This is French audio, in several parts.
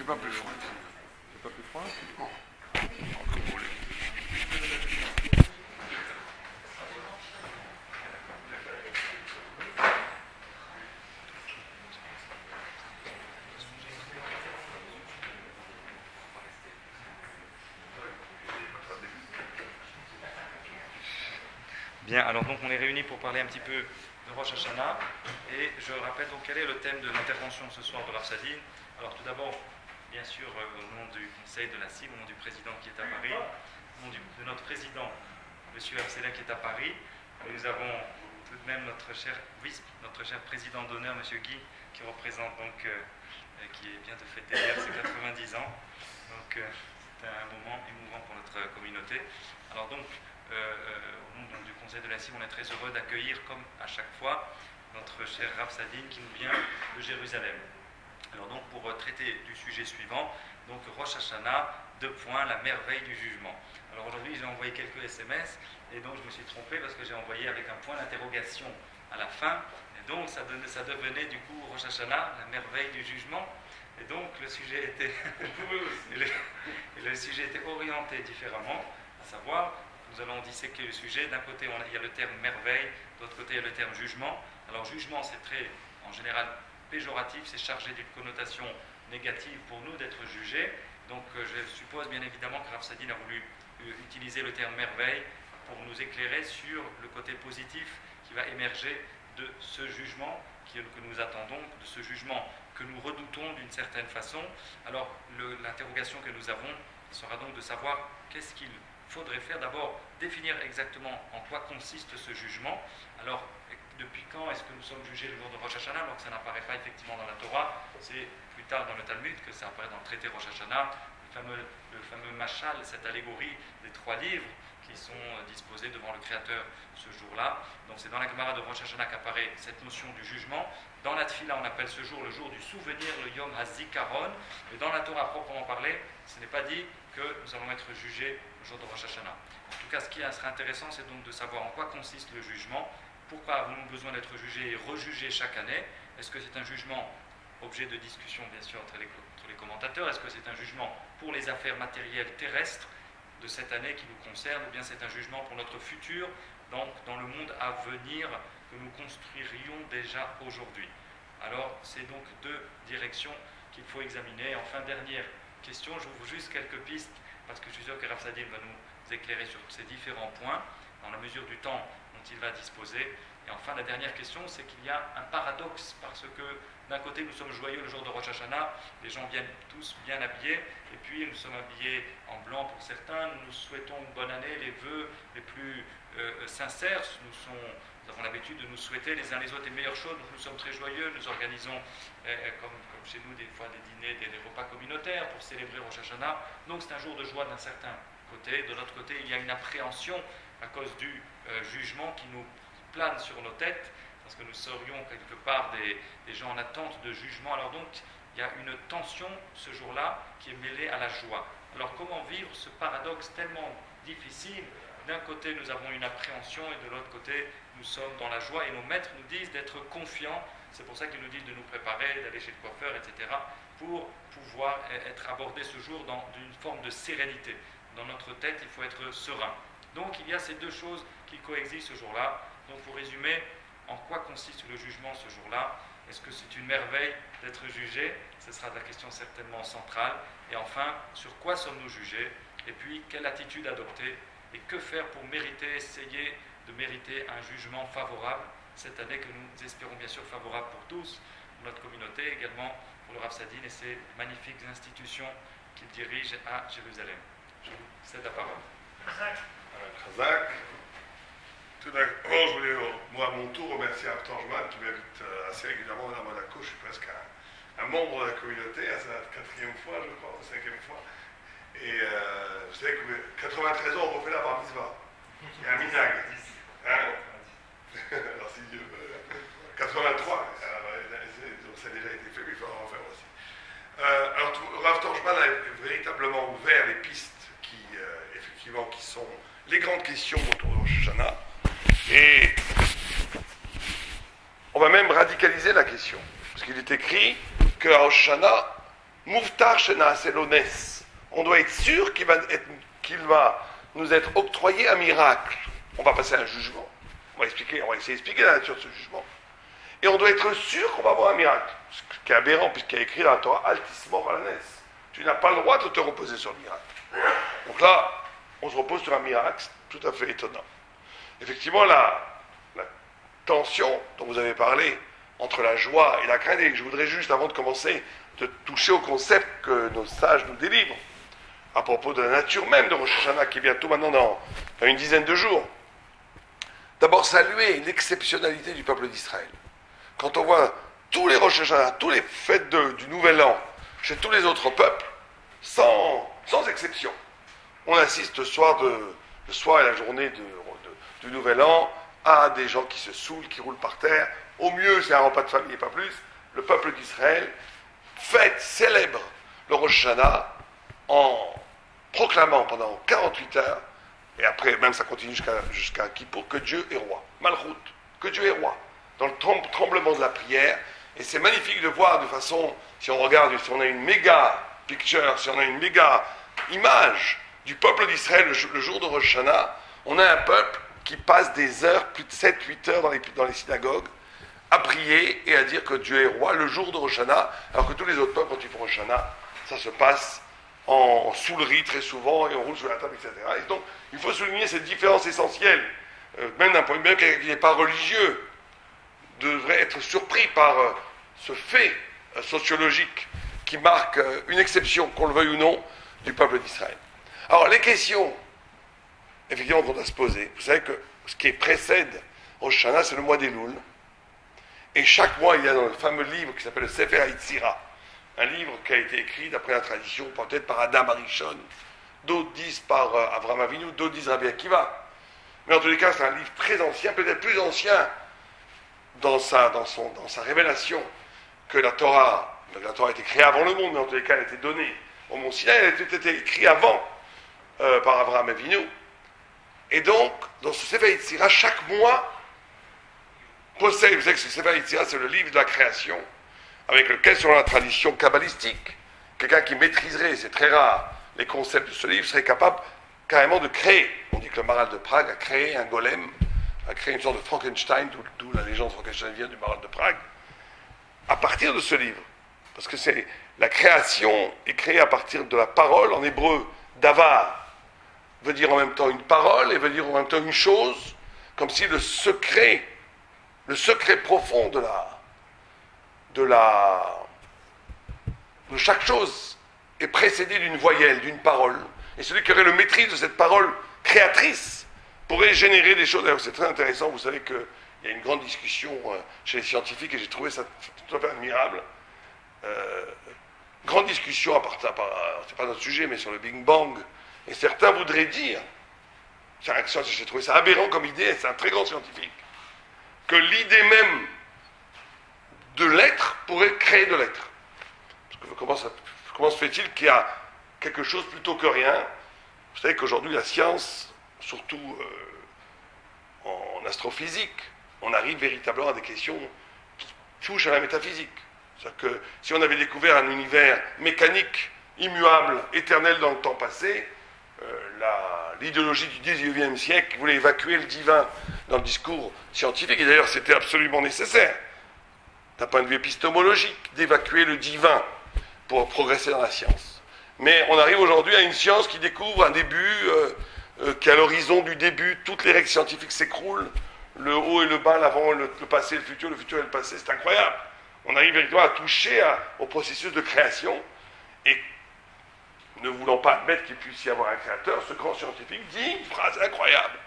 fait pas plus froid. C'est pas plus froid? Non. Encore brûlé. Bien, alors donc on est réunis pour parler un petit peu de Rosh Hashanah, et je rappelle donc quel est le thème de l'intervention ce soir de Rav Sadine. Alors tout d'abord, bien sûr, au nom du conseil de la CIM, au nom du président qui est à Paris, au nom de notre président, M. Arcela, qui est à Paris, nous avons tout de même notre cher président d'honneur, M. Guy, qui représente donc, qui vient de fêter hier ses 90 ans. Donc c'est un moment émouvant pour notre communauté. Alors donc, au nom du conseil de la CIM, on est très heureux d'accueillir, comme à chaque fois, notre cher Rav Sadine qui nous vient de Jérusalem. Alors donc, pour traiter du sujet suivant, donc Rosh Hashanah, la merveille du jugement. Alors aujourd'hui, j'ai envoyé quelques SMS, et donc je me suis trompé parce que j'ai envoyé avec un point d'interrogation à la fin, et donc ça devenait du coup Rosh Hashanah, la merveille du jugement, et donc le sujet était, le sujet était orienté différemment, à savoir, nous allons disséquer le sujet. D'un côté, il y a le terme merveille, de l'autre côté, il y a le terme jugement. Alors, jugement, c'est très, en général, péjoratif, c'est chargé d'une connotation négative pour nous d'être jugés. Donc, je suppose bien évidemment que Rav Sadine a voulu utiliser le terme merveille pour nous éclairer sur le côté positif qui va émerger de ce jugement que nous attendons, de ce jugement que nous redoutons d'une certaine façon. Alors, l'interrogation que nous avons sera donc de savoir qu'est-ce qu'il faudrait faire. D'abord, définir exactement en quoi consiste ce jugement. Alors, depuis quand est-ce que nous sommes jugés le jour de Rosh Hashanah, alors que ça n'apparaît pas effectivement dans la Torah? C'est plus tard dans le Talmud que ça apparaît dans le traité Rosh Hashanah, le fameux machal, cette allégorie des 3 livres qui sont disposés devant le Créateur ce jour-là. Donc c'est dans la Gemara de Rosh Hashanah qu'apparaît cette notion du jugement. Dans la Tfila, on appelle ce jour le jour du souvenir, le Yom HaZikaron. Et dans la Torah proprement parlé, ce n'est pas dit que nous allons être jugés le jour de Rosh Hashanah. En tout cas, ce qui sera intéressant, c'est donc de savoir en quoi consiste le jugement. Pourquoi avons-nous besoin d'être jugés et rejugés chaque année? Est-ce que c'est un jugement objet de discussion, bien sûr, entre les commentateurs? Est-ce que c'est un jugement pour les affaires matérielles terrestres de cette année qui nous concerne, ou bien c'est un jugement pour notre futur, donc dans le monde à venir que nous construirions déjà aujourd'hui? Alors, c'est donc 2 directions qu'il faut examiner. Enfin, dernière question, j'ouvre juste quelques pistes, parce que je suis sûr que Rav Sadine va nous éclairer sur ces différents points, dans la mesure du temps dont il va disposer. Et enfin, la dernière question, c'est qu'il y a un paradoxe, parce que d'un côté, nous sommes joyeux le jour de Rosh Hashanah, les gens viennent tous bien habillés, et puis nous sommes habillés en blanc pour certains, nous souhaitons une bonne année, les vœux les plus sincères, nous avons l'habitude de nous souhaiter les uns les autres les meilleures choses, donc nous sommes très joyeux, nous organisons, comme chez nous, des fois des dîners, des repas communautaires pour célébrer Rosh Hashanah, donc c'est un jour de joie d'un certain côté. De l'autre côté, il y a une appréhension à cause du jugement qui nous plane sur nos têtes, parce que nous serions quelque part des gens en attente de jugement. Alors donc, il y a une tension ce jour-là qui est mêlée à la joie. Alors comment vivre ce paradoxe tellement difficile? D'un côté, nous avons une appréhension, et de l'autre côté, nous sommes dans la joie, et nos maîtres nous disent d'être confiants. C'est pour ça qu'ils nous disent de nous préparer, d'aller chez le coiffeur, etc., pour pouvoir être abordés ce jour dans une forme de sérénité. Dans notre tête, il faut être serein. Donc il y a ces 2 choses qui coexistent ce jour-là. Donc pour résumer, en quoi consiste le jugement ce jour-là? Est-ce que c'est une merveille d'être jugé? Ce sera la question certainement centrale. Et enfin, sur quoi sommes-nous jugés? Et puis, quelle attitude adopter? Et que faire pour essayer de mériter un jugement favorable cette année, que nous espérons bien sûr favorable pour tous, pour notre communauté, également pour le Rav Sadine et ses magnifiques institutions qu'il dirige à Jérusalem. Je vous cède la parole. Chazak. Tout d'abord, je voulais, moi, à mon tour, remercier Rav Torjman qui m'invite assez régulièrement à Monaco. Je suis presque un membre de la communauté, à sa 4e fois, je crois, ou 5e fois. Et vous savez que 93 ans, on refait la bar mitzvah. Il y a un minag. Hein? Alors, si Dieu veut. 83, donc ça a déjà été fait, mais il faut en refaire aussi. Alors, Rav Torjman a véritablement ouvert les pistes qui, effectivement, qui sont les grandes questions autour de Rosh Hashanah. Et on va même radicaliser la question. Parce qu'il est écrit qu'à Rosh Hashanah, Mouftar Shena Selones. On doit être sûr qu'il va nous être octroyé un miracle. On va passer à un jugement. On va essayer d'expliquer la nature de ce jugement. Et on doit être sûr qu'on va avoir un miracle. Ce qui est aberrant, puisqu'il y a écrit dans la Torah, Altismor Alanes. Tu n'as pas le droit de te reposer sur le miracle. Donc là, on se repose sur un miracle tout à fait étonnant. Effectivement, la tension dont vous avez parlé entre la joie et la crainte, et je voudrais juste, avant de commencer, de toucher au concept que nos sages nous délivrent, à propos de la nature même de Rosh Hashanah, qui est bientôt maintenant dans une dizaine de jours. D'abord, saluer l'exceptionnalité du peuple d'Israël. Quand on voit tous les Rosh Hashanah, tous les fêtes du Nouvel An, chez tous les autres peuples, sans exception, on assiste le soir et la journée du Nouvel An à des gens qui se saoulent, qui roulent par terre. Au mieux, c'est un repas de famille et pas plus. Le peuple d'Israël fête, célèbre le Rosh Hashanah en proclamant pendant 48 heures, et après même ça continue jusqu'à Kippour, que Dieu est roi. Malchut, que Dieu est roi. Dans le tremblement de la prière, et c'est magnifique de voir de façon, si on regarde, si on a une méga picture, si on a une méga image du peuple d'Israël le jour de Rosh Hashanah, on a un peuple qui passe des heures, plus de 7-8 heures dans les synagogues, à prier et à dire que Dieu est roi le jour de Rosh Hashanah, alors que tous les autres peuples, quand ils font Rosh Hashanah, ça se passe en soulerie très souvent, et on roule sur la table, etc. Et donc, il faut souligner cette différence essentielle, même d'un point de vue qui n'est pas religieux, devrait être surpris par ce fait sociologique qui marque une exception, qu'on le veuille ou non, du peuple d'Israël. Alors, les questions, effectivement, qu'on doit se poser, vous savez que ce qui précède Rosh Hashanah, c'est le mois des Louls, et chaque mois, il y a dans le fameux livre qui s'appelle le Sefer HaYetzira, un livre qui a été écrit d'après la tradition, peut-être par Adam Arishon, d'autres disent par Avraham Avinu, d'autres disent Rabbi Akiva. Mais en tous les cas, c'est un livre très ancien, peut-être plus ancien dans sa révélation que la Torah. La Torah a été créée avant le monde, mais en tous les cas, elle a été donnée au Mont Sinaï, elle a été écrite avant par Avraham Avinu. Et donc, dans ce Sefer HaYetzira, chaque mois possède, vous savez que ce Sefer HaYetzira, c'est le livre de la création, avec lequel, selon la tradition kabbalistique, quelqu'un qui maîtriserait, c'est très rare, les concepts de ce livre, serait capable carrément de créer. On dit que le Maharal de Prague a créé un golem, a créé une sorte de Frankenstein, d'où la légende de Frankenstein vient du Maharal de Prague, à partir de ce livre. Parce que la création est créée à partir de la parole, en hébreu, davar, veut dire en même temps une parole, et veut dire en même temps une chose, comme si le secret profond de chaque chose est précédé d'une voyelle, d'une parole. Et celui qui aurait le maîtrise de cette parole créatrice pourrait générer des choses. Alors c'est très intéressant, vous savez qu'il y a une grande discussion chez les scientifiques, et j'ai trouvé ça tout à fait admirable. Grande discussion, c'est pas notre sujet, mais sur le Big Bang. Et certains voudraient dire, j'ai trouvé ça aberrant comme idée, c'est un très grand scientifique, que l'idée même de l'être pourrait créer de l'être. Parce que comment se fait-il qu'il y a quelque chose plutôt que rien? Vous savez qu'aujourd'hui, la science, surtout en astrophysique, on arrive véritablement à des questions qui touchent à la métaphysique. C'est-à-dire que si on avait découvert un univers mécanique, immuable, éternel dans le temps passé, l'idéologie du XIXe siècle voulait évacuer le divin dans le discours scientifique, et d'ailleurs c'était absolument nécessaire, d'un point de vue épistémologique, d'évacuer le divin pour progresser dans la science. Mais on arrive aujourd'hui à une science qui découvre un début, qui à l'horizon du début, toutes les règles scientifiques s'écroulent, le haut et le bas, l'avant, le passé, le futur et le passé, c'est incroyable. On arrive véritablement à toucher au processus de création, et ne voulant pas admettre qu'il puisse y avoir un créateur, ce grand scientifique dit une phrase incroyable.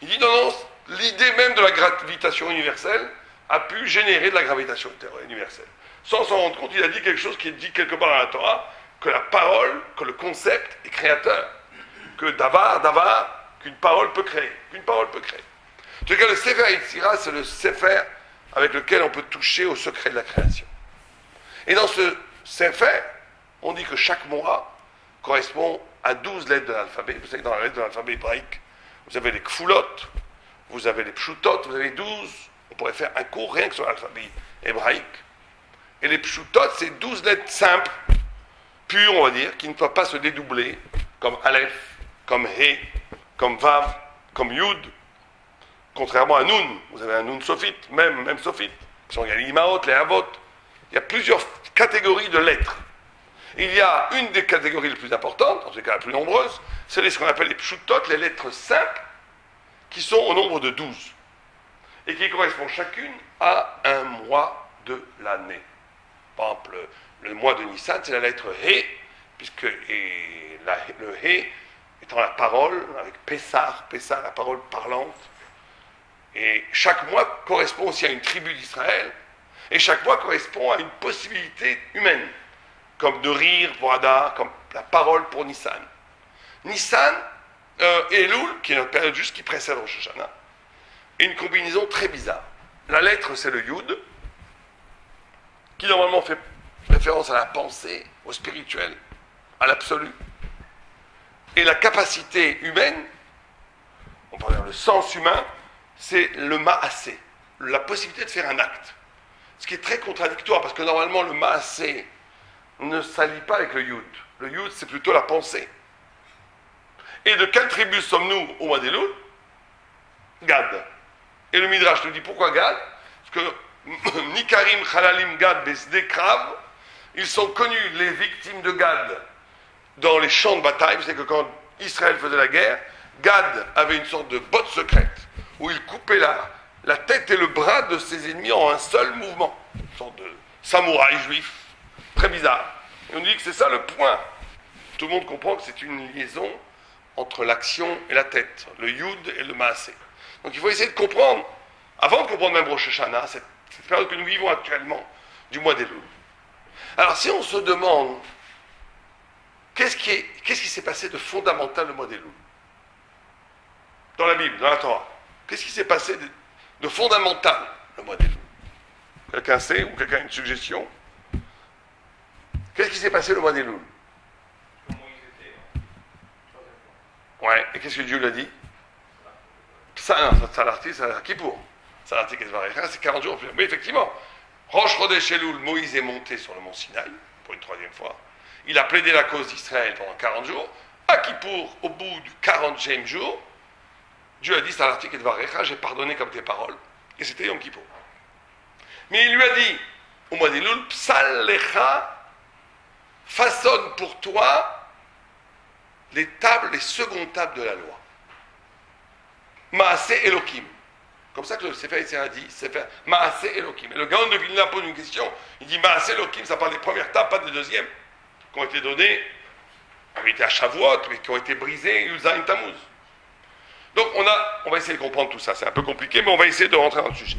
Il dit non, l'idée même de la gravitation universelle a pu générer de la gravitation universelle. Sans s'en rendre compte, il a dit quelque chose qui est dit quelque part dans la Torah, que la parole, que le concept est créateur. Que davar, qu'une parole peut créer. Qu'une parole peut créer. En tout cas, le Sefer HaYetzira, c'est le Sefer avec lequel on peut toucher au secret de la création. Et dans ce Sefer, on dit que chaque mois correspond à 12 lettres de l'alphabet. Vous savez que dans la lettre de l'alphabet hébraïque, vous avez les kfulot, vous avez les pshutot, vous avez 12. On pourrait faire un cours rien que sur l'alphabet hébraïque. Et les pshutot, c'est 12 lettres simples pur, on va dire, qui ne doit pas se dédoubler, comme Aleph, comme He, comme Vav, comme Yud, contrairement à Nun. Vous avez un Nun sophite, même sophite. Il y a les Imaot, les Avot. Il y a plusieurs catégories de lettres. Il y a une des catégories les plus importantes, en tout cas la plus nombreuse, c'est ce qu'on appelle les pshutot, les lettres simples, qui sont au nombre de 12, et qui correspondent chacune à un mois de l'année. Par exemple, le mois de Nissan, c'est la lettre He, puisque le He étant la parole, avec Pessar, la parole parlante. Et chaque mois correspond aussi à une tribu d'Israël, et chaque mois correspond à une possibilité humaine, comme de rire pour Hadar, comme la parole pour Nissan. Nissan, Elul, qui est notre période juste qui précède Rosh Hashanah, est une combinaison très bizarre. La lettre, c'est le Yud, qui normalement fait référence à la pensée, au spirituel, à l'absolu. Et la capacité humaine, on parle le sens humain, c'est le ma'asé, la possibilité de faire un acte. Ce qui est très contradictoire, parce que normalement le ma'asé ne s'allie pas avec le Yud. Le Yud, c'est plutôt la pensée. Et de quelle tribu sommes-nous au mois d'Elul? Gad. Et le Midrash nous dit pourquoi Gad? Parce que Nikarim, Chalalim, Gad, Besde, Krav, ils sont connus, les victimes de Gad, dans les champs de bataille. C'est que quand Israël faisait la guerre, Gad avait une sorte de botte secrète, où il coupait la tête et le bras de ses ennemis en un seul mouvement. Une sorte de samouraï juif, très bizarre. Et on dit que c'est ça le point. Tout le monde comprend que c'est une liaison entre l'action et la tête, le Yud et le Maasé. Donc il faut essayer de comprendre, avant de comprendre même Rosh Hashanah, cette période que nous vivons actuellement, du mois d'Elul. Alors si on se demande, qu'est-ce qui s'est passé de fondamental le mois d'Elul? Dans la Bible, dans la Torah. Qu'est-ce qui s'est passé de fondamental le mois d'Elul? Quelqu'un sait, ou quelqu'un a une suggestion? Qu'est-ce qui s'est passé le mois d'Elul? Ouais, et qu'est-ce que Dieu lui a dit? Salarti, c'est Kippour. Salarti, c'est 40 jours. Mais effectivement, Rosh Chodesh Elul, Moïse est monté sur le mont Sinaï, pour une troisième fois. Il a plaidé la cause d'Israël pendant 40 jours. À Kippour, au bout du 40e jour, Dieu a dit, Salarti, j'ai pardonné comme tes paroles. Et c'était Yom Kippour. Mais il lui a dit, au mois d'Elul, Psal Lecha, façonne pour toi les secondes tables de la loi. Maasé Elohim. Comme ça que le Sefer Yetzirah a dit, Maasé Elohim. Et le Gaon de Vilna pose une question, il dit Maasé Elohim, ça parle des premières tables, pas des deuxièmes, qui ont été données, qui ont été à Shavuot, mais qui ont été brisées, Yuzaïn Tammuz. Donc on va essayer de comprendre tout ça, c'est un peu compliqué, mais on va essayer de rentrer dans le sujet.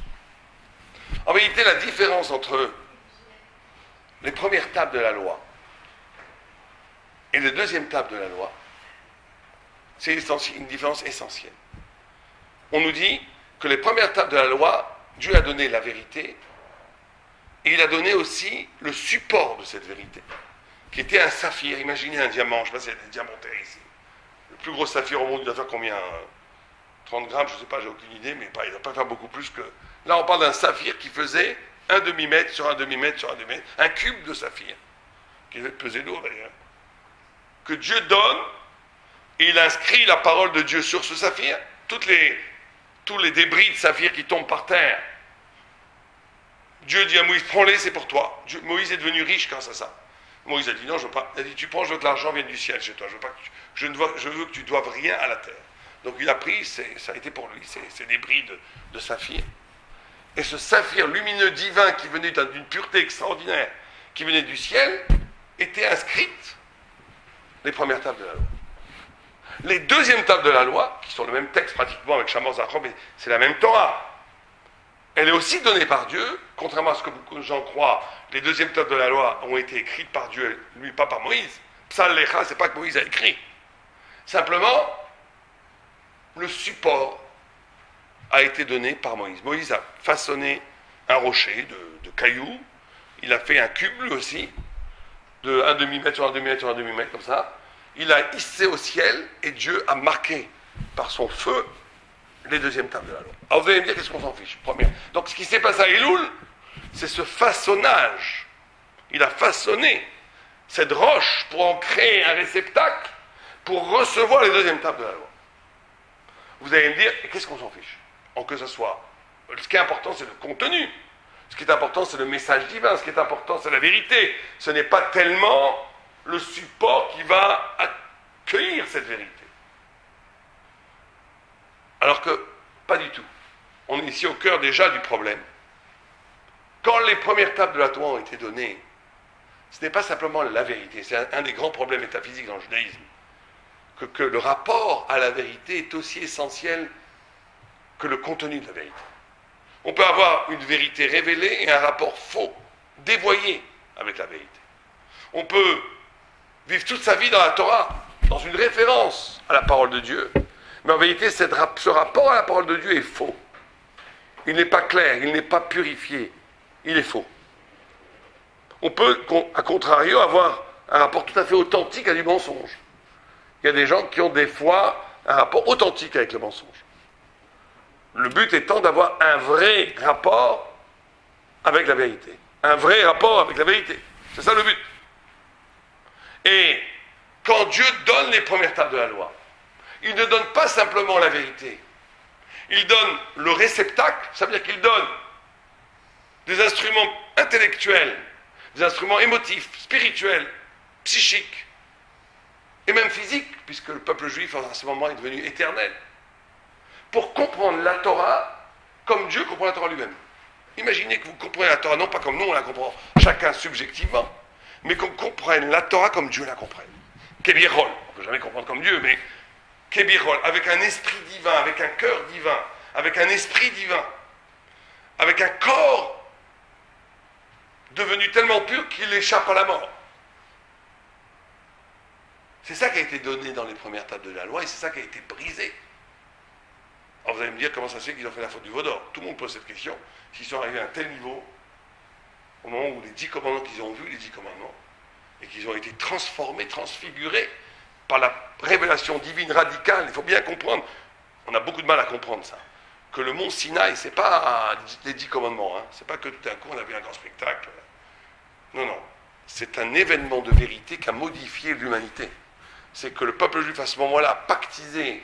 En vérité, la différence entre les premières tables de la loi et les deuxièmes tables de la loi, c'est une différence essentielle. On nous dit que les premières tables de la loi, Dieu a donné la vérité, et il a donné aussi le support de cette vérité, qui était un saphir. Imaginez un diamant, je ne sais pas s'il y a des diamantaires ici. Le plus gros saphir au monde, il doit faire combien? 30 grammes, je ne sais pas, j'ai aucune idée, mais il ne doit pas faire beaucoup plus que... Là, on parle d'un saphir qui faisait un demi-mètre sur un demi-mètre sur un demi-mètre, un cube de saphir, qui devait peser lourd d'ailleurs, que Dieu donne, et il inscrit la parole de Dieu sur ce saphir. Tous les débris de saphir qui tombent par terre, Dieu dit à Moïse, prends-les, c'est pour toi. Moïse est devenu riche grâce à ça. Moïse a dit, non, je veux pas. Il a dit, tu prends, je veux que l'argent vienne du ciel chez toi. Je veux que tu doives rien à la terre. Donc il a pris, ça a été pour lui, ces débris de saphir. Et ce saphir lumineux divin qui venait d'une pureté extraordinaire, qui venait du ciel, était inscrite les premières tables de la loi. Les deuxièmes tables de la loi, qui sont le même texte pratiquement avec Shamor Zachor, mais c'est la même Torah, elle est aussi donnée par Dieu, contrairement à ce que beaucoup de gens croient. Les deuxièmes tables de la loi ont été écrites par Dieu, lui, pas par Moïse. Psal Lecha, c'est pas que Moïse a écrit. Simplement, le support a été donné par Moïse. Moïse a façonné un rocher de cailloux, il a fait un cube lui aussi, de 1 demi-mètre sur 1 demi-mètre sur 1 demi-mètre, comme ça. Il a hissé au ciel et Dieu a marqué par son feu les deuxièmes tables de la loi. Alors vous allez me dire, qu'est-ce qu'on s'en fiche? Première. Donc ce qui s'est passé à Elul, c'est ce façonnage. Il a façonné cette roche pour en créer un réceptacle pour recevoir les deuxièmes tables de la loi. Vous allez me dire, qu'est-ce qu'on s'en fiche? En que ce soit. Ce qui est important, c'est le contenu. Ce qui est important, c'est le message divin. Ce qui est important, c'est la vérité. Ce n'est pas tellement le support qui va accueillir cette vérité. Alors que, pas du tout. On est ici au cœur déjà du problème. Quand les premières tables de la Torah ont été données, ce n'est pas simplement la vérité. C'est un des grands problèmes métaphysiques dans le judaïsme. Que le rapport à la vérité est aussi essentiel que le contenu de la vérité. On peut avoir une vérité révélée et un rapport faux, dévoyé avec la vérité. On peut vivre toute sa vie dans la Torah, dans une référence à la parole de Dieu, mais en vérité, ce rapport à la parole de Dieu est faux. Il n'est pas clair, il n'est pas purifié, il est faux. On peut, à contrario, avoir un rapport tout à fait authentique à du mensonge. Il y a des gens qui ont des fois un rapport authentique avec le mensonge. Le but étant d'avoir un vrai rapport avec la vérité. Un vrai rapport avec la vérité. C'est ça le but. Et quand Dieu donne les premières tables de la loi, il ne donne pas simplement la vérité. Il donne le réceptacle, ça veut dire qu'il donne des instruments intellectuels, des instruments émotifs, spirituels, psychiques, et même physiques, puisque le peuple juif, à ce moment, est devenu éternel, pour comprendre la Torah comme Dieu comprend la Torah lui-même. Imaginez que vous comprenez la Torah, non pas comme nous, on la comprend chacun subjectivement, mais qu'on comprenne la Torah comme Dieu la comprenne. Kébirol, on ne peut jamais comprendre comme Dieu, mais Kébirol, avec un esprit divin, avec un cœur divin, avec un esprit divin, avec un corps devenu tellement pur qu'il échappe à la mort. C'est ça qui a été donné dans les premières tables de la loi et c'est ça qui a été brisé. Alors vous allez me dire comment ça se fait qu'ils ont fait la faute du veau d'or. Tout le monde pose cette question. S'ils sont arrivés à un tel niveau, au moment où les 10 commandements qu'ils ont vus, les 10 commandements, et qu'ils ont été transformés, transfigurés par la révélation divine radicale, il faut bien comprendre, on a beaucoup de mal à comprendre ça, que le mont Sinaï, c'est pas les 10 commandements, hein. C'est pas que tout d'un coup on a vu un grand spectacle. Non, non. C'est un événement de vérité qui a modifié l'humanité. C'est que le peuple juif à ce moment-là a pactisé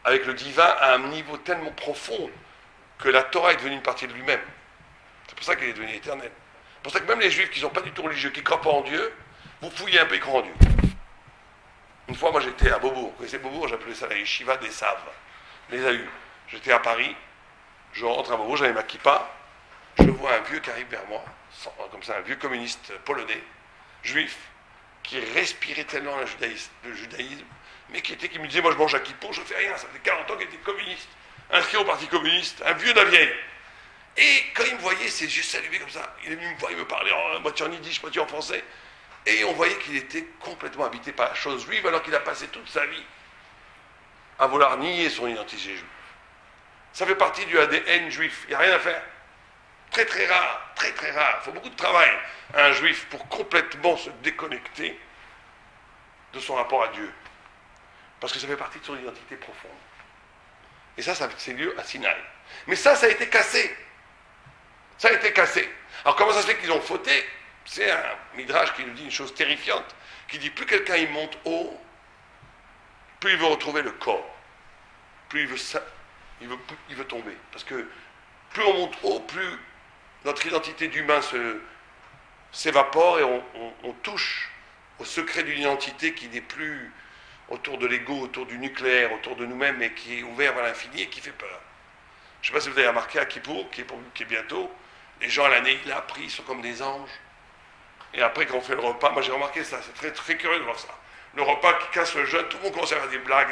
avec le divin à un niveau tellement profond que la Torah est devenue une partie de lui-même. C'est pour ça qu'elle est devenue éternelle. C'est pour ça que même les juifs qui ne sont pas du tout religieux, qui ne croient pas en Dieu, vous fouillez un peu, ils croient en Dieu. Une fois, moi j'étais à Beaubourg. Vous connaissez Beaubourg? J'appelais ça la yeshiva des Saves. Les a eus. J'étais à Paris, je rentre à Beaubourg, j'avais ma kippa, je vois un vieux qui arrive vers moi, comme ça, un vieux communiste polonais, juif, qui respirait tellement le judaïsme, mais qui me disait, moi je mange à kippo, je fais rien, ça fait 40 ans qu'il était communiste, inscrit au parti communiste, un vieux de la vieille. Et quand il me voyait, ses yeux s'allumaient comme ça, il est venu me voir, il me parlait en moitié en yiddish, moitié en français, et on voyait qu'il était complètement habité par la chose juive, alors qu'il a passé toute sa vie à vouloir nier son identité juive. Ça fait partie du ADN juif, il n'y a rien à faire. Très très rare, très très rare. Il faut beaucoup de travail à un juif pour complètement se déconnecter de son rapport à Dieu. Parce que ça fait partie de son identité profonde. Et ça c'est lieu à Sinaï. Mais ça a été cassé. Ça a été cassé. Alors comment ça se fait qu'ils ont fauté? C'est un midrash qui nous dit une chose terrifiante, qui dit plus quelqu'un il monte haut, plus il veut retrouver le corps. Plus il veut tomber. Parce que plus on monte haut, plus notre identité d'humain s'évapore et on touche au secret d'une identité qui n'est plus autour de l'ego, autour du nucléaire, autour de nous-mêmes, mais qui est ouvert vers l'infini et qui fait peur. Je ne sais pas si vous avez remarqué à Kippour, qui est bientôt, les gens à l'année, il a appris, ils sont comme des anges. Et après, quand on fait le repas, moi j'ai remarqué ça, c'est très, très curieux de voir ça. Le repas qui casse le jeûne, tout le monde commence à faire des blagues,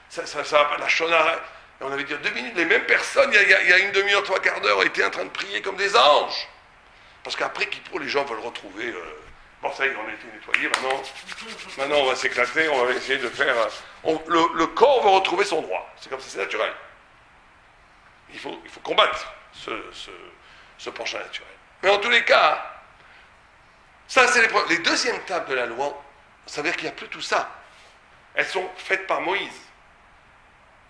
ça va pas, la chonara. Et on avait dit 2 minutes, les mêmes personnes, il y a une demi-heure, 3/4 d'heure, étaient en train de prier comme des anges. Parce qu'après Kippour, les gens veulent retrouver. Bon, ça y est, on a été nettoyés, maintenant on va s'éclater, on va essayer de faire. Le corps veut retrouver son droit. C'est comme ça, c'est naturel. Il faut combattre ce penchant naturel. Mais en tous les cas, ça c'est les deuxièmes tables de la loi, ça veut dire qu'il n'y a plus tout ça. Elles sont faites par Moïse,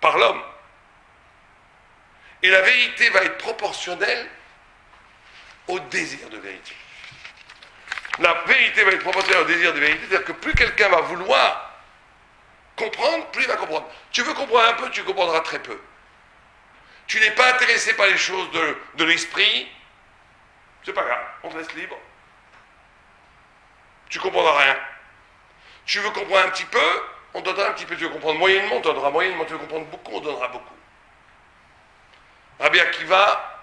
par l'homme. Et la vérité va être proportionnelle au désir de vérité. La vérité va être proportionnelle au désir de vérité, c'est-à-dire que plus quelqu'un va vouloir comprendre, plus il va comprendre. Tu veux comprendre un peu, tu comprendras très peu. Tu n'es pas intéressé par les choses de l'esprit, c'est pas grave, on te laisse libre. Tu comprendras rien. Tu veux comprendre un petit peu, on te donnera un petit peu. Tu veux comprendre moyennement, on te donnera moyennement. Tu veux comprendre beaucoup, on te donnera beaucoup. Rabbi Akiva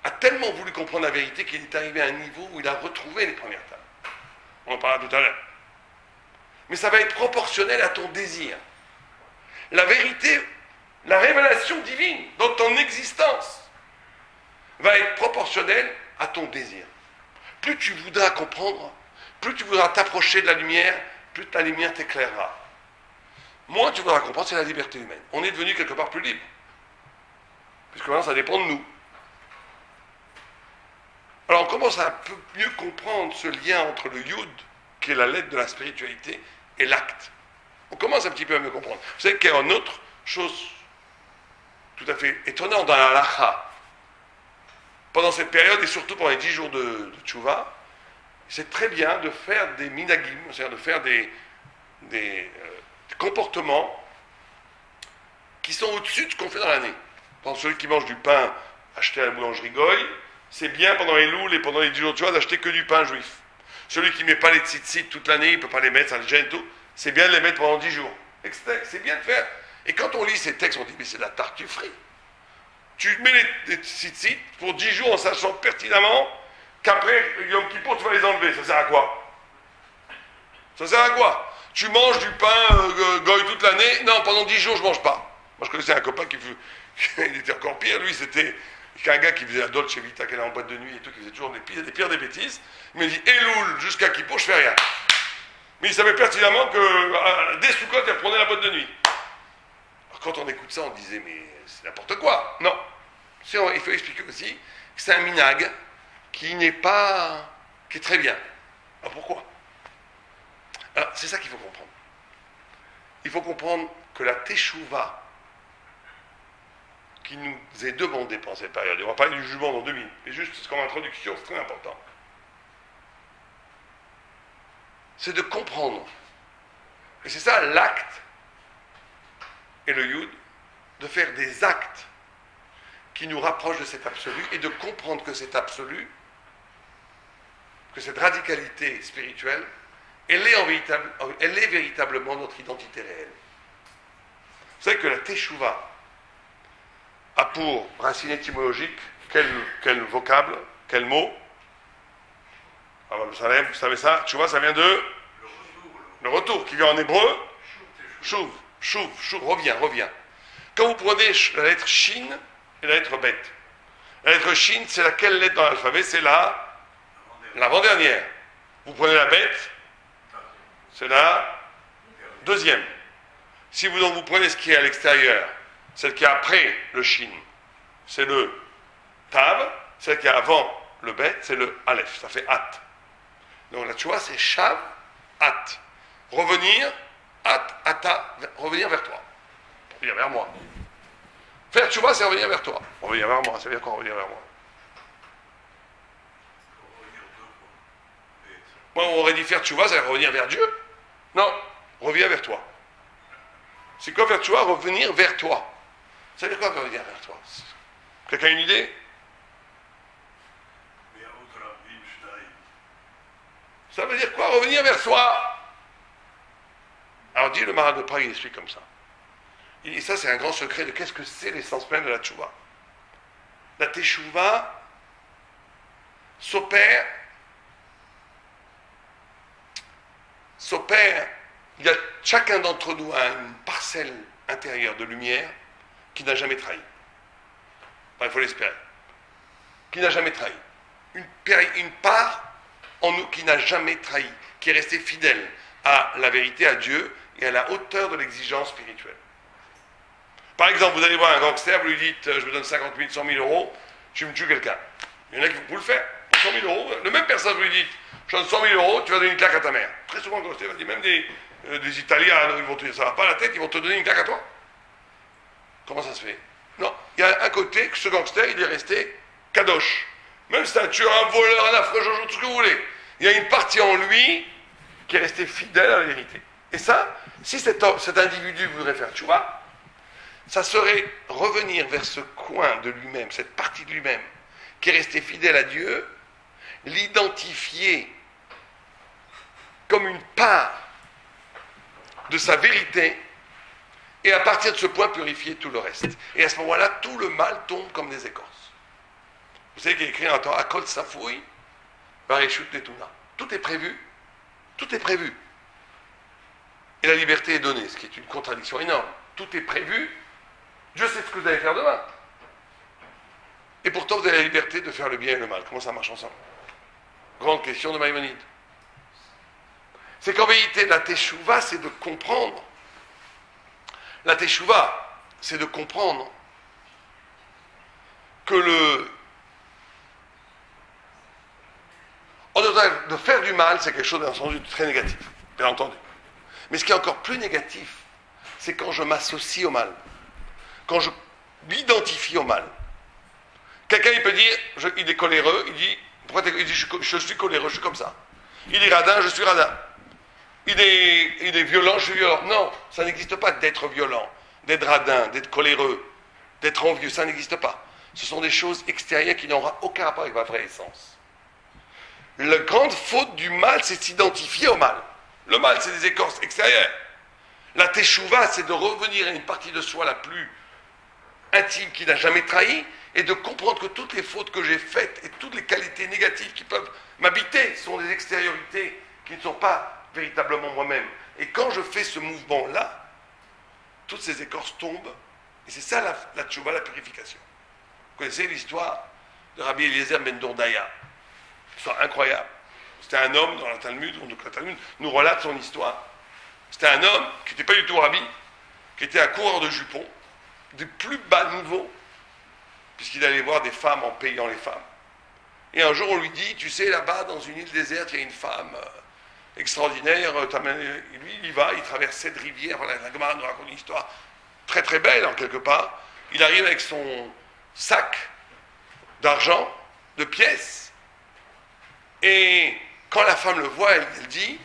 a tellement voulu comprendre la vérité qu'il est arrivé à un niveau où il a retrouvé les premières tables. On en parlera tout à l'heure. Mais ça va être proportionnel à ton désir. La vérité, la révélation divine dans ton existence va être proportionnelle à ton désir. Plus tu voudras comprendre, plus tu voudras t'approcher de la lumière, plus ta lumière t'éclairera. Moins tu voudras comprendre, c'est la liberté humaine. On est devenu quelque part plus libre. Puisque maintenant, ça dépend de nous. Alors, on commence à un peu mieux comprendre ce lien entre le yud, qui est la lettre de la spiritualité, et l'acte. On commence un petit peu à mieux comprendre. Vous savez qu'il y a une autre chose tout à fait étonnante dans la halakha. Pendant cette période, et surtout pendant les 10 jours de tchouva, c'est très bien de faire des minagim, c'est-à-dire de faire des comportements qui sont au-dessus de ce qu'on fait dans l'année. Par exemple, celui qui mange du pain acheté à la boulangerie Goy, c'est bien pendant les louls et pendant les 10 jours de tchouva d'acheter que du pain juif. Celui qui ne met pas les tzitzit toute l'année, il ne peut pas les mettre, ça le gêne tout, c'est bien de les mettre pendant 10 jours. C'est bien de faire. Et quand on lit ces textes, on dit, mais c'est de la tartufferie. Tu mets les tzitzit pour 10 jours en sachant pertinemment qu'après, Yom Kippour, tu vas les enlever. Ça sert à quoi? Ça sert à quoi? Tu manges du pain Goy toute l'année? Non, pendant 10 jours, je ne mange pas. Moi, je connaissais un copain il était encore pire. Lui, c'était un gars qui faisait la Dolce Vita, qui allait en boîte de nuit et tout, qui faisait toujours des pires des bêtises. Il me dit, Elul, jusqu'à Kippour, je fais rien. Mais il savait pertinemment que dès Soukot, il reprenait la boîte de nuit. Alors, quand on écoute ça, on disait, mais c'est n'importe quoi. Non. Il faut expliquer aussi que c'est un minag qui est très bien. Alors pourquoi? Alors, c'est ça qu'il faut comprendre. Il faut comprendre que la teshuva qui nous est demandée pendant cette période, et on va parler du jugement dans 2 minutes, mais juste comme introduction, c'est très important. C'est de comprendre. Et c'est ça l'acte et le yud, de faire des actes qui nous rapprochent de cet absolu et de comprendre que cet absolu, que cette radicalité spirituelle, elle est véritablement notre identité réelle. Vous savez que la teshuva a pour racine étymologique quel vocable, quel mot? Alors, vous savez ça? Teshuva, ça vient de le retour, qui vient en hébreu chouv, revient. Quand vous prenez la lettre shin et la lettre bet, la lettre shin, c'est laquelle lettre dans l'alphabet? C'est l'avant-dernière. Vous prenez la bête, c'est la deuxième. Si vous prenez ce qui est à l'extérieur, celle qui est après le shin, c'est le tav, celle qui est avant le bet, c'est le aleph, ça fait at. Donc là, tu vois, c'est shav, at. Revenir, at, ata, revenir vers toi. Revenir vers moi. Faire tu vois, c'est revenir vers toi. Revenir vers moi, ça veut dire quoi, revenir vers moi? Moi, on aurait dit faire tu vois, ça veut dire revenir vers Dieu. Non, reviens vers toi. C'est quoi faire tu vois? Revenir vers toi. Ça veut dire quoi revenir vers toi? Quelqu'un a une idée? Ça veut dire quoi revenir vers soi? Alors dit le Maharal de Prague, il explique comme ça. Et ça c'est un grand secret de qu'est-ce que c'est l'essence même de la tchouva. La teshuva s'opère, il y a chacun d'entre nous a une parcelle intérieure de lumière qui n'a jamais trahi. Enfin, il faut l'espérer. Qui n'a jamais trahi. Une part en nous qui n'a jamais trahi, qui est restée fidèle à la vérité, à Dieu et à la hauteur de l'exigence spirituelle. Par exemple, vous allez voir un gangster, vous lui dites je vous donne 50 000, 100 000 euros, tu me tues quelqu'un. Il y en a qui vous le faire. Pour 100 000 euros, le même personne vous lui dites je donne 100 000 euros, tu vas donner une claque à ta mère. Très souvent, le gangster va dire même des Italiens, ils vont te dire ça va pas la tête, ils vont te donner une claque à toi. Comment ça se fait? Non, il y a un côté que ce gangster, il est resté kadosh. Même si c'est un tueur, un voleur, un affreux jojo, tout ce que vous voulez. Il y a une partie en lui qui est restée fidèle à la vérité. Et ça, si cet individu voudrait faire tchouva, ça serait revenir vers ce coin de lui-même, cette partie de lui-même, qui est restée fidèle à Dieu, l'identifier comme une part de sa vérité, et à partir de ce point purifier tout le reste. Et à ce moment-là, tout le mal tombe comme des écorces. Vous savez qu'il y a écrit en temps Akol Safoui, Bareshut Netuna. Tout est prévu. Tout est prévu. Et la liberté est donnée, ce qui est une contradiction énorme. Tout est prévu. Dieu sait ce que vous allez faire demain. Et pourtant, vous avez la liberté de faire le bien et le mal. Comment ça marche ensemble? Grande question de Maïmonide. C'est qu'en vérité, la teshuva, c'est de comprendre. La teshuva, c'est de comprendre que de faire du mal, c'est quelque chose d'un sens de très négatif, bien entendu. Mais ce qui est encore plus négatif, c'est quand je m'associe au mal, quand je m'identifie au mal. Quelqu'un, il peut dire, il est coléreux, il dit, il dit je suis coléreux, je suis comme ça. Il est radin, je suis radin. Il est violent, je suis violent. Non, ça n'existe pas d'être violent, d'être radin, d'être coléreux, d'être envieux, ça n'existe pas. Ce sont des choses extérieures qui n'auront aucun rapport avec ma vraie essence. La grande faute du mal, c'est de s'identifier au mal. Le mal, c'est des écorces extérieures. La teshuva, c'est de revenir à une partie de soi la plus intime qui n'a jamais trahi, et de comprendre que toutes les fautes que j'ai faites et toutes les qualités négatives qui peuvent m'habiter sont des extériorités qui ne sont pas véritablement moi-même. Et quand je fais ce mouvement-là, toutes ces écorces tombent, et c'est ça la teshuva, la purification. Vous connaissez l'histoire de Rabbi Eliezer ben Dourdaya. C'est incroyable. C'était un homme dans la Talmud, donc la Talmud nous relate son histoire. C'était un homme qui n'était pas du tout rabbi, qui était un coureur de jupons, du plus bas niveau, puisqu'il allait voir des femmes en payant les femmes. Et un jour on lui dit, tu sais, là-bas, dans une île déserte, il y a une femme extraordinaire, lui il y va, il traverse cette rivière, voilà, la Gemara nous raconte une histoire très très belle en quelque part. Il arrive avec son sac d'argent, de pièces, et quand la femme le voit, elle dit,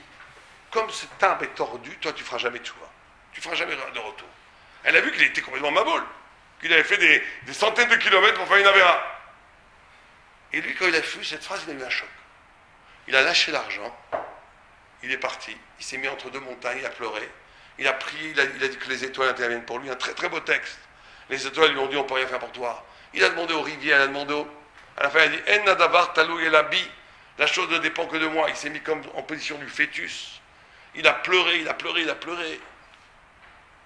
comme cet arbre est tordu, toi tu ne feras jamais de choix. Tu ne feras jamais de retour. Elle a vu qu'il était complètement maboule, qu'il avait fait des centaines de kilomètres pour faire une avéra. Et lui, quand il a vu cette phrase, il a eu un choc. Il a lâché l'argent, il est parti, il s'est mis entre deux montagnes, il a pleuré, il a prié, il a dit que les étoiles interviennent pour lui, un très très beau texte. Les étoiles lui ont dit, on ne peut rien faire pour toi. Il a demandé aux rivières, il a demandé à la fin, il a dit, En nadavar talou el abi. La chose ne dépend que de moi. Il s'est mis comme en position du fœtus. Il a pleuré, il a pleuré, il a pleuré.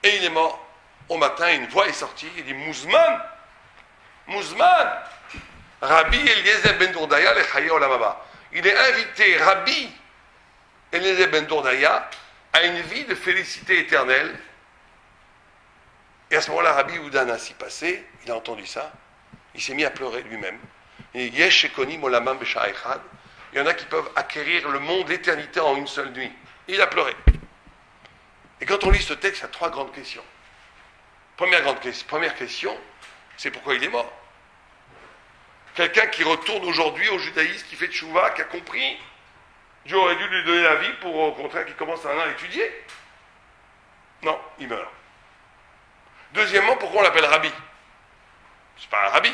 Et il est mort. Au matin, une voix est sortie. Il dit, Mouzman, Mouzman, Rabbi Eliezer ben Dourdaya le Chaya Olamaba. Il est invité, Rabbi Eliezer ben Dourdaya, à une vie de félicité éternelle. Et à ce moment-là, Rabbi Yehuda Nassi passé, il a entendu ça. Il s'est mis à pleurer lui-même. Il dit, Yesh shekonim olamam b'sha'a echad. Il y en a qui peuvent acquérir le monde, l'éternité en une seule nuit. Et il a pleuré. Et quand on lit ce texte, il y a trois grandes questions. Première question, c'est pourquoi il est mort. Quelqu'un qui retourne aujourd'hui au judaïsme, qui fait tchouva, qui a compris, Dieu aurait dû lui donner la vie pour, au contraire, qu'il commence à étudier. Non, il meurt. Deuxièmement, pourquoi on l'appelle rabbi? C'est pas un rabbi.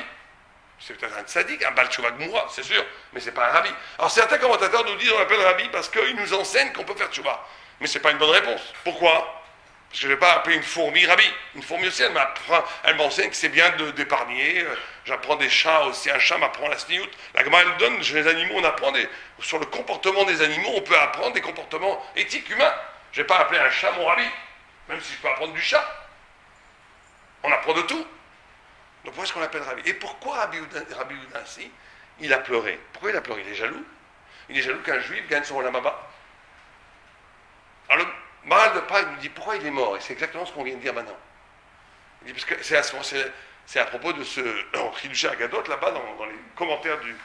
C'est peut-être un tzaddik, un Baal Tshuva Gmoura, c'est sûr, mais c'est pas un rabbi. Alors certains commentateurs nous disent on l'appelle rabbi parce qu'il nous enseigne qu'on peut faire tchouva. Mais c'est pas une bonne réponse. Pourquoi? Parce que je ne vais pas appeler une fourmi rabbi. Une fourmi aussi, elle m'enseigne que c'est bien d'épargner. J'apprends des chats aussi. Un chat m'apprend la sniout. La Gemara elle donne, chez les animaux, on apprend sur le comportement des animaux, on peut apprendre des comportements éthiques humains. Je ne vais pas appeler un chat mon rabbi, même si je peux apprendre du chat. On apprend de tout. Donc pourquoi est-ce qu'on l'appelle Rabbi? Et pourquoi Rabbi Yehuda Nassi, il a pleuré? Pourquoi il a pleuré? Il est jaloux. Il est jaloux qu'un juif gagne son olamaba. Alors le Maharal de Prague nous dit pourquoi il est mort, et c'est exactement ce qu'on vient de dire maintenant. Il dit parce que c'est à propos de ce Chidushé Agadot, là-bas dans les commentaires du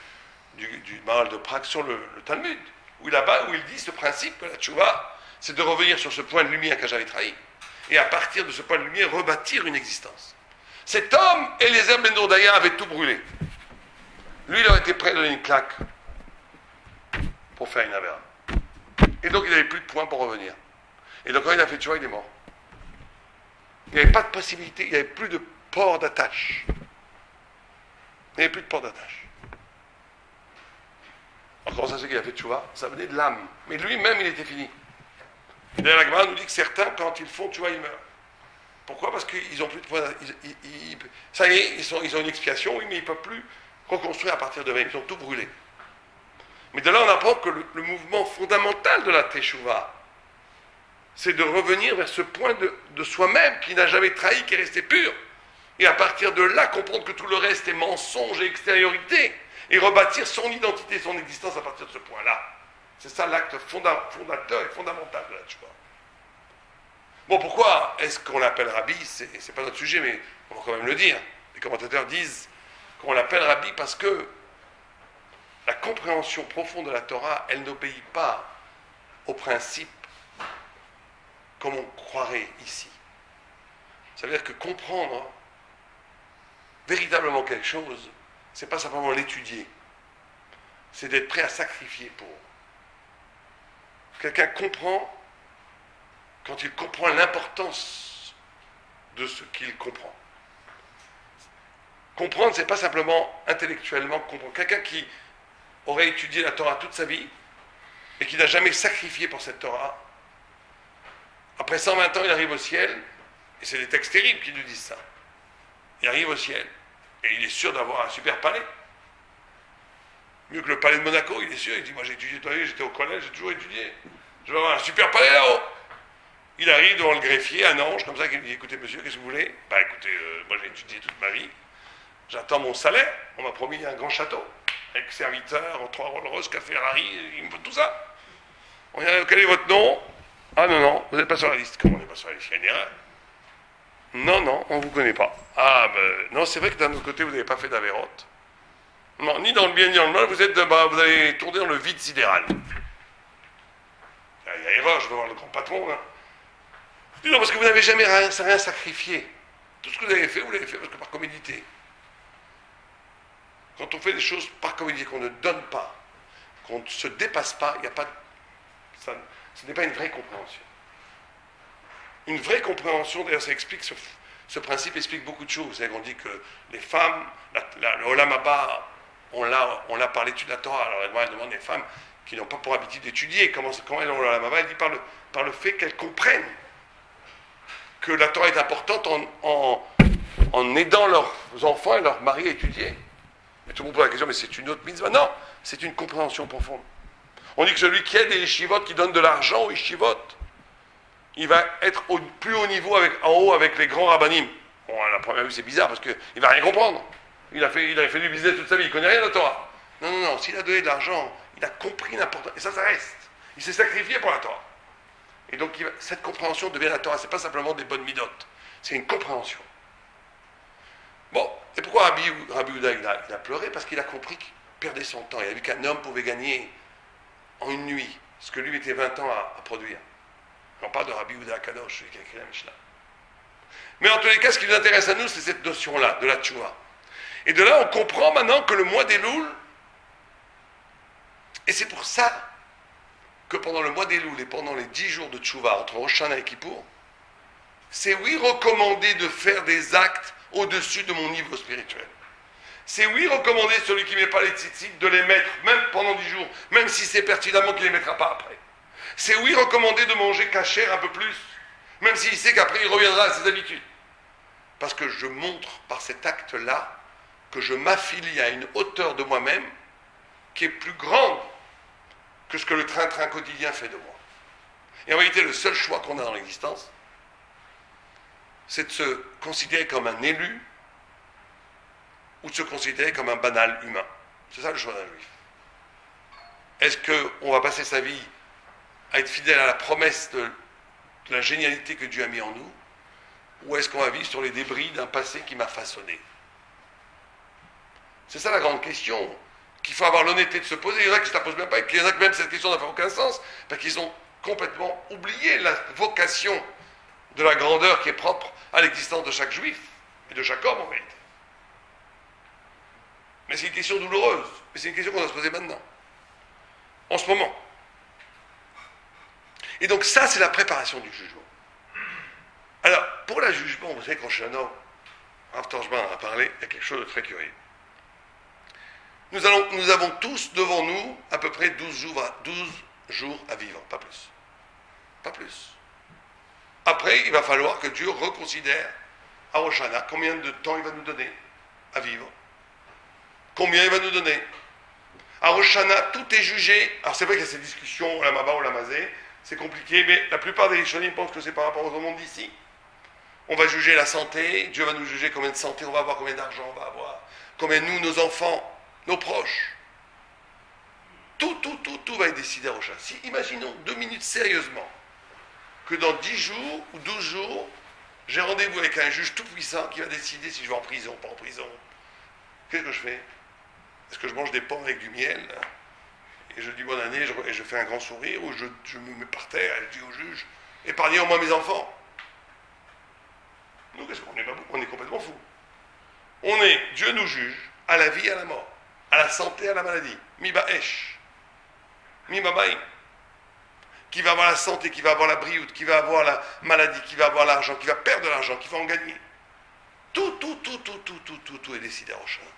Maharal de Prague sur le Talmud, où il dit ce principe que la tchouva, c'est de revenir sur ce point de lumière que j'avais trahi, et à partir de ce point de lumière, rebâtir une existence. Cet homme, Eliezer ben Dourdaya, avait tout brûlé. Lui, il aurait été prêt à donner une claque. pour faire une avéra. Et donc il n'avait plus de points pour revenir. Et donc quand il a fait tchouva, il est mort. Il n'y avait pas de possibilité, il n'y avait plus de port d'attache. Il n'y avait plus de port d'attache. Alors comment ça se fait qu'il a fait tchouva? Ça venait de l'âme. Mais lui-même, il était fini. D'ailleurs, la Gemara nous dit que certains, quand ils font tchouva, ils meurent. Pourquoi? Parce qu'ils n'ont plus de points d'attache. Ça y est, ils ont une expiation, oui, mais ils ne peuvent plus reconstruire à partir de même. Ils ont tout brûlé. Mais de là, on apprend que le mouvement fondamental de la teshuva, c'est de revenir vers ce point de soi-même qui n'a jamais trahi, qui est resté pur. Et à partir de là, comprendre que tout le reste est mensonge et extériorité. Et rebâtir son identité, son existence à partir de ce point-là. C'est ça l'acte fondateur et fondamental de la teshuva. Bon, pourquoi est-ce qu'on l'appelle Rabbi? C'est pas notre sujet, mais on va quand même le dire. Les commentateurs disent qu'on l'appelle Rabbi parce que la compréhension profonde de la Torah, elle n'obéit pas aux principes comme on croirait ici. Ça veut dire que comprendre véritablement quelque chose, c'est pas simplement l'étudier, c'est d'être prêt à sacrifier pour. Quelqu'un comprend quand il comprend l'importance de ce qu'il comprend. Comprendre, c'est pas simplement intellectuellement comprendre. Quelqu'un qui aurait étudié la Torah toute sa vie et qui n'a jamais sacrifié pour cette Torah, après 120 ans, il arrive au ciel, et c'est des textes terribles qui nous disent ça. Il arrive au ciel, et il est sûr d'avoir un super palais. Mieux que le palais de Monaco, il est sûr, il dit, moi j'ai étudié toute ma vie, j'étais au collège, j'ai toujours étudié. Je vais avoir un super palais là-haut. Il arrive devant le greffier, un ange, comme ça, qui lui dit, écoutez monsieur, qu'est-ce que vous voulez? Bah écoutez, moi j'ai étudié toute ma vie, j'attends mon salaire, on m'a promis un grand château, avec serviteurs, 3 Rolls-Royce, café Ferrari, il me faut tout ça. On dit, quel est votre nom? Ah non, vous n'êtes pas sur la liste. Comment on n'est pas sur la liste? Il y a une erreur. Non, on ne vous connaît pas. Ah ben, non, c'est vrai que d'un autre côté, vous n'avez pas fait d'avérote. Non, ni dans le bien ni dans le mal, vous avez tourné dans le vide sidéral. Il y a erreur, je veux voir le grand patron. Hein. Non, parce que vous n'avez jamais rien sacrifié. Tout ce que vous avez fait parce que par commodité. Quand on fait des choses par commodité, qu'on ne donne pas, qu'on ne se dépasse pas, il n'y a pas de... Ce n'est pas une vraie compréhension. Une vraie compréhension, d'ailleurs, ça explique, ce principe explique beaucoup de choses. Vous savez qu'on dit que les femmes, le Olam Haba, on l'a par l'étude de la Torah. Alors, elle demande des femmes qui n'ont pas pour habitude d'étudier. Comment elles ont le Olam Haba? Elle dit par le fait qu'elles comprennent que la Torah est importante en aidant leurs enfants et leurs maris à étudier. Mais tout le monde pose la question, mais c'est une autre mitzvah? Non, c'est une compréhension profonde. On dit que celui qui aide les yeshivot, qui donne de l'argent aux yeshivot, il va être au plus haut niveau, en haut avec les grands rabbanim. Bon, à la première vue, c'est bizarre parce qu'il ne va rien comprendre. Il a fait du business toute sa vie, il ne connaît rien de la Torah. Non, s'il a donné de l'argent, il a compris l'importance. Et ça reste. Il s'est sacrifié pour la Torah. Et donc, cette compréhension devient la Torah. Ce n'est pas simplement des bonnes midotes. C'est une compréhension. Bon, et pourquoi Rabbi Houda, il a pleuré? Parce qu'il a compris qu'il perdait son temps. Il a vu qu'un homme pouvait gagner en une nuit ce que lui mettait 20 ans à produire. On parle de Rabbi Houda Kadosh, celui qui a écrit la Mishnah. Mais en tous les cas, ce qui nous intéresse à nous, c'est cette notion-là, de la tchouva. Et de là, on comprend maintenant que le mois d'Elul, et c'est pour ça que pendant le mois d'Elul et pendant les 10 jours de tchouva, entre Rosh Hashanah et Kippour, c'est oui recommandé de faire des actes au-dessus de mon niveau spirituel. C'est oui recommander celui qui ne met pas les tzitzit de les mettre, même pendant 10 jours, même si c'est pertinemment qu'il ne les mettra pas après. C'est oui recommander de manger cachère un peu plus, même s'il sait qu'après il reviendra à ses habitudes. Parce que je montre par cet acte-là que je m'affilie à une hauteur de moi-même qui est plus grande que ce que le train-train quotidien fait de moi. Et en réalité, le seul choix qu'on a dans l'existence, c'est de se considérer comme un élu ou de se considérer comme un banal humain. C'est ça le choix d'un juif. Est-ce qu'on va passer sa vie à être fidèle à la promesse de la génialité que Dieu a mis en nous, ou est-ce qu'on va vivre sur les débris d'un passé qui m'a façonné? C'est ça la grande question qu'il faut avoir l'honnêteté de se poser. Il y en a qui ne se la posent même pas, et il y en a que même cette question n'a fait aucun sens, parce qu'ils ont complètement oublié la vocation de la grandeur qui est propre à l'existence de chaque juif, et de chaque homme en réalité. Mais c'est une question douloureuse, mais c'est une question qu'on doit se poser maintenant. en ce moment. Et donc ça, c'est la préparation du jugement. Alors, pour le jugement, vous savez, quand Shana, Rav Torjman a parlé, il y a quelque chose de très curieux. Nous avons tous devant nous à peu près 12 jours à vivre, pas plus. Pas plus. Après, il va falloir que Dieu reconsidère à Rosh Hashanah combien de temps il va nous donner à vivre. Combien il va nous donner. À Rosh Hashanah, tout est jugé. Alors c'est vrai qu'il y a ces discussions, la Maba ou la Mazé, c'est compliqué, mais la plupart des Rishonim pensent que c'est par rapport au monde d'ici. On va juger la santé, Dieu va nous juger combien de santé on va avoir, combien d'argent on va avoir, combien nous, nos enfants, nos proches. Tout va être décidé à Rosh Hashanah. Si, imaginons 2 minutes sérieusement, que dans 10 jours ou 12 jours, j'ai rendez-vous avec un juge tout-puissant qui va décider si je vais en prison ou pas en prison. Qu'est-ce que je fais? Est-ce que je mange des pommes avec du miel et je dis bonne année et je fais un grand sourire, ou je me mets par terre et je dis au juge, épargnez au moins mes enfants? Nous, qu'est-ce qu'on est? On est complètement fous. Dieu nous juge à la vie et à la mort, à la santé et à la maladie. Mi ba'esh, mi babaim. Qui va avoir la santé, qui va avoir la brioute, qui va avoir la maladie, qui va avoir l'argent, qui va perdre de l'argent, qui va en gagner. Tout est décidé à Rosh Hashanah.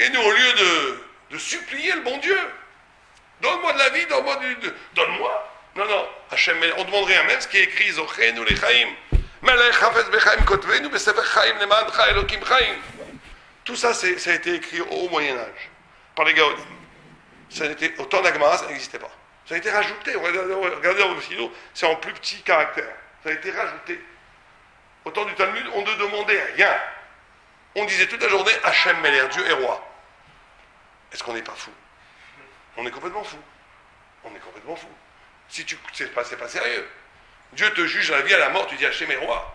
Et nous, au lieu de supplier le bon Dieu, donne-moi de la vie, donne-moi. Non, Hachem, on demande rien, même ce qui est écrit, Zochenu lechaim, melech hafez bechaim kotvenu besefer chaim leman cha elokim chaim. Tout ça, ça a été écrit au Moyen-Âge, par les Gaonim. Au temps d'Agmara, ça n'existait pas. Ça a été rajouté. Regardez dans le stylo, c'est en plus petit caractère. Ça a été rajouté. Au temps du Talmud, on ne demandait rien. On disait toute la journée Hachem Meler, Dieu est roi. Est-ce qu'on n'est pas fou? On est complètement fou. On est complètement fou. Si c'est pas sérieux. Dieu te juge à la vie, à la mort, tu dis Hachem est roi.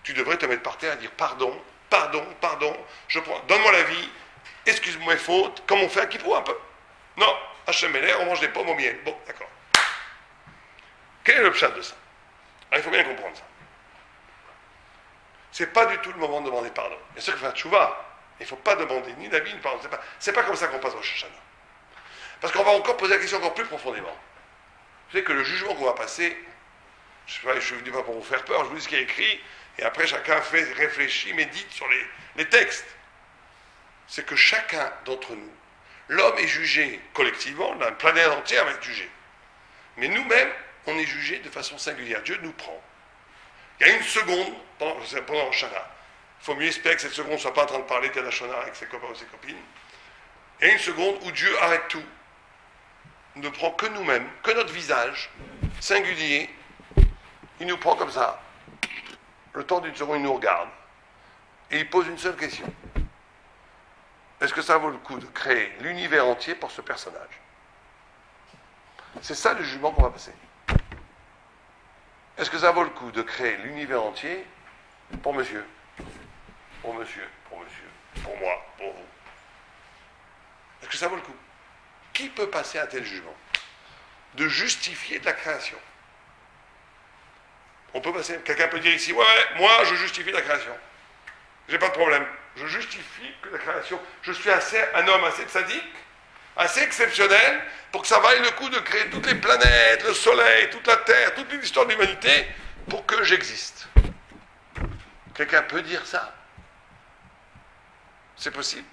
Tu devrais te mettre par terre et dire pardon, donne-moi la vie, excuse-moi mes fautes, comme on fait à Kippour un peu. Non, Hachem Meler, on mange des pommes au miel. Bon, d'accord. Quel est le pshat de ça? Alors, il faut bien comprendre ça. C'est pas du tout le moment de demander pardon. Bien sûr qu'il faut faire tchouva. Il ne faut pas demander ni la vie, ni pardon. C'est pas comme ça qu'on passe au Rosh Hashanah. Parce qu'on va encore poser la question encore plus profondément. Vous savez que le jugement qu'on va passer, je ne vous dis pas pour vous faire peur, je vous dis ce qui est écrit, et après chacun réfléchit, médite sur les textes. C'est que chacun d'entre nous, l'homme est jugé collectivement, la planète entière va être jugée. Mais nous-mêmes, on est jugé de façon singulière. Dieu nous prend. Il y a une seconde, pendant Rosh Hashanah, il faut mieux espérer que cette seconde ne soit pas en train de parler de Shana avec ses copains ou ses copines. Il y a une seconde où Dieu arrête tout, ne prend que nous-mêmes, que notre visage, singulier, il nous prend comme ça. Le temps d'une seconde, il nous regarde. Et il pose une seule question. Est-ce que ça vaut le coup de créer l'univers entier pour ce personnage? C'est ça le jugement qu'on va passer. Est-ce que ça vaut le coup de créer l'univers entier pour monsieur? Pour monsieur, pour moi, pour vous. Est-ce que ça vaut le coup? Qui peut passer à un tel jugement? De justifier de la création. On peut passer, quelqu'un peut dire ici, ouais, moi je justifie la création. J'ai pas de problème. Je justifie que la création, je suis un homme assez sadique, assez exceptionnel, pour que ça vaille le coup de créer toutes les planètes, le soleil, toute la terre, toute l'histoire de l'humanité, pour que j'existe. Quelqu'un peut dire ça? C'est possible.